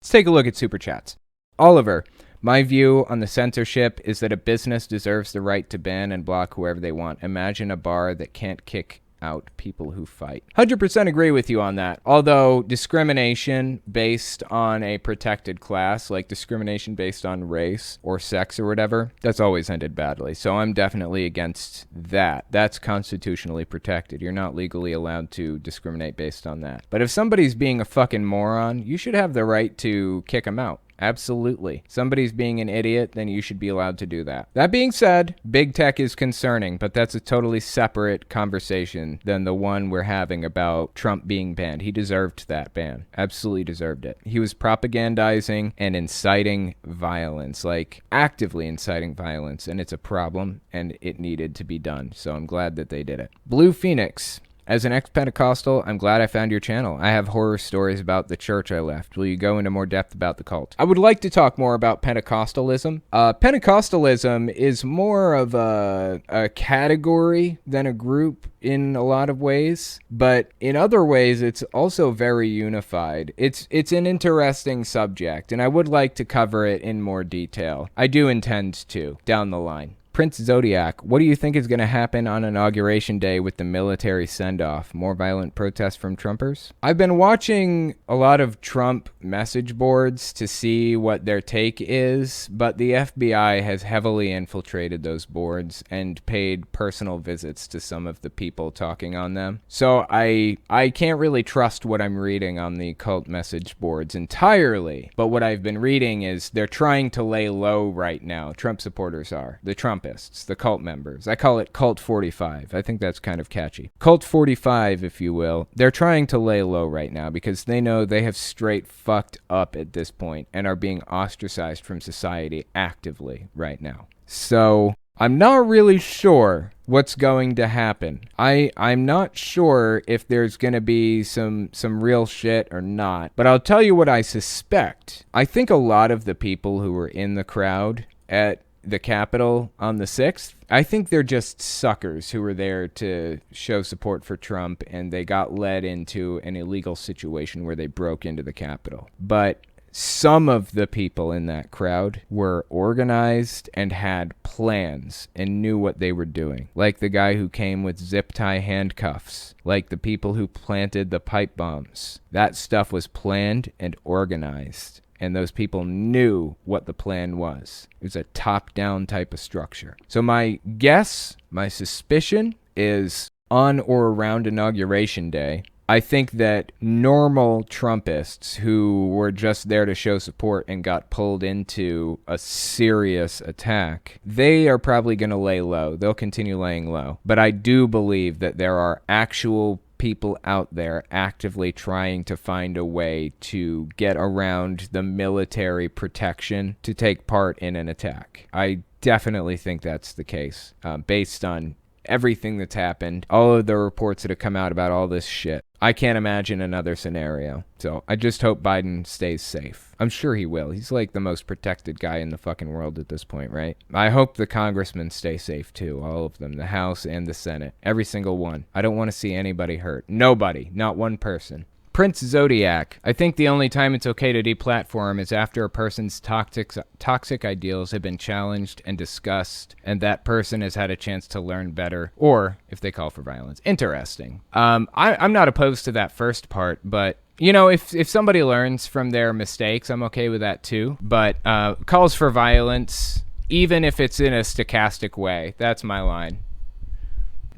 Let's take a look at Super Chats. Oliver, my view on the censorship is that a business deserves the right to ban and block whoever they want. Imagine a bar that can't kick out people who fight. 100% agree with you on that. Although discrimination based on a protected class, like discrimination based on race or sex or whatever, that's always ended badly. So I'm definitely against that. That's constitutionally protected. You're not legally allowed to discriminate based on that. But if somebody's being a fucking moron, you should have the right to kick them out. Absolutely. Somebody's being an idiot, then you should be allowed to do that. That being said, big tech is concerning, but that's a totally separate conversation than the one we're having about Trump being banned. He deserved that ban. Absolutely deserved it. He was propagandizing and inciting violence, like actively inciting violence, and it's a problem, and it needed to be done. So I'm glad that they did it. Blue Phoenix. As an ex-Pentecostal, I'm glad I found your channel. I have horror stories about the church I left. Will you go into more depth about the cult? I would like to talk more about Pentecostalism. Pentecostalism is more of a category than a group in a lot of ways, but in other ways, it's also very unified. It's an interesting subject, and I would like to cover it in more detail. I do intend to, down the line. Prince Zodiac, what do you think is going to happen on Inauguration Day with the military send-off? More violent protests from Trumpers? I've been watching a lot of Trump message boards to see what their take is, but the FBI has heavily infiltrated those boards and paid personal visits to some of the people talking on them. So I can't really trust what I'm reading on the cult message boards entirely, but what I've been reading is they're trying to lay low right now. Trump supporters are. The Trumpists. The cult members. I call it Cult 45. I think that's kind of catchy. Cult 45, if you will. They're trying to lay low right now because they know they have straight fucked up at this point and are being ostracized from society actively right now. So I'm not really sure what's going to happen. I'm not sure if there's going to be some real shit or not, but I'll tell you what I suspect. I think a lot of the people who were in the crowd at the Capitol on the 6th, I think they're just suckers who were there to show support for Trump, and they got led into an illegal situation where they broke into the Capitol. But some of the people in that crowd were organized and had plans and knew what they were doing. Like the guy who came with zip tie handcuffs. Like the people who planted the pipe bombs. That stuff was planned and organized. And those people knew what the plan was. It was a top-down type of structure. So my guess, my suspicion, is on or around Inauguration Day, I think that normal Trumpists who were just there to show support and got pulled into a serious attack, they are probably going to lay low. They'll continue laying low. But I do believe that there are actual people out there actively trying to find a way to get around the military protection to take part in an attack. I definitely think that's the case, based on everything that's happened, all of the reports that have come out about all this shit. I can't imagine another scenario. So I just hope Biden stays safe. I'm sure he will. He's like the most protected guy in the fucking world at this point, right? I hope the congressmen stay safe too. All of them. The House and the Senate. Every single one. I don't want to see anybody hurt. Nobody. Not one person. Prince Zodiac. I think the only time it's okay to deplatform is after a person's toxic ideals have been challenged and discussed, and that person has had a chance to learn better, or if they call for violence. Interesting. I'm not opposed to that first part, but you know, if somebody learns from their mistakes, I'm okay with that too. But calls for violence, even if it's in a stochastic way, that's my line.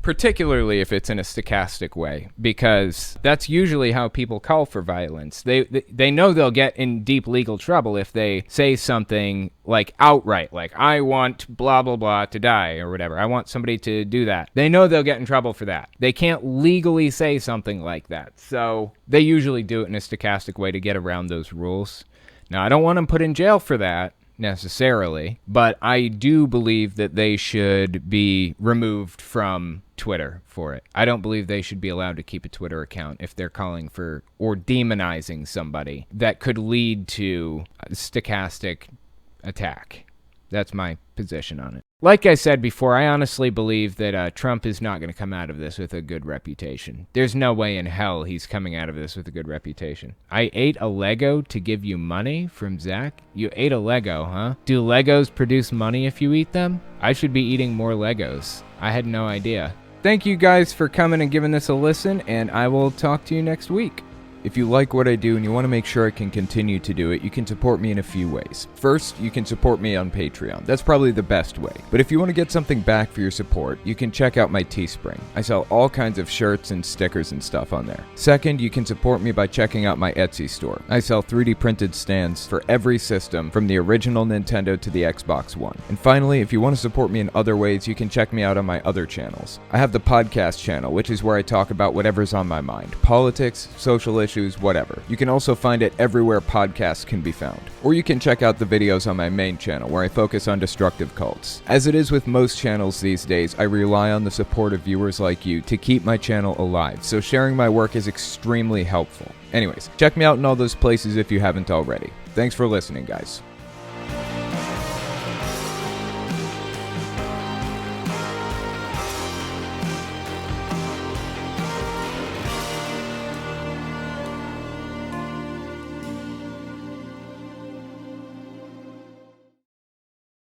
Particularly if it's in a stochastic way, because that's usually how people call for violence. They know they'll get in deep legal trouble if they say something like outright, like, I want blah, blah, blah to die or whatever. I want somebody to do that. They know they'll get in trouble for that. They can't legally say something like that. So they usually do it in a stochastic way to get around those rules. Now, I don't want them put in jail for that necessarily, but I do believe that they should be removed from Twitter for it. I don't believe they should be allowed to keep a Twitter account if they're calling for or demonizing somebody that could lead to a stochastic attack. That's my position on it. Like I said before, I honestly believe that Trump is not going to come out of this with a good reputation. There's no way in hell he's coming out of this with a good reputation. I ate a Lego to give you money from Zach? You ate a Lego, huh? Do Legos produce money if you eat them? I should be eating more Legos. I had no idea. Thank you guys for coming and giving this a listen, and I will talk to you next week. If you like what I do and you want to make sure I can continue to do it, you can support me in a few ways. First, you can support me on Patreon. That's probably the best way. But if you want to get something back for your support, you can check out my Teespring. I sell all kinds of shirts and stickers and stuff on there. Second, you can support me by checking out my Etsy store. I sell 3D printed stands for every system, from the original Nintendo to the Xbox One. And finally, if you want to support me in other ways, you can check me out on my other channels. I have the podcast channel, which is where I talk about whatever's on my mind. Politics, social issues, whatever. You can also find it everywhere podcasts can be found. Or you can check out the videos on my main channel, where I focus on destructive cults. As it is with most channels these days, I rely on the support of viewers like you to keep my channel alive, so sharing my work is extremely helpful. Anyways, check me out in all those places if you haven't already. Thanks for listening, guys.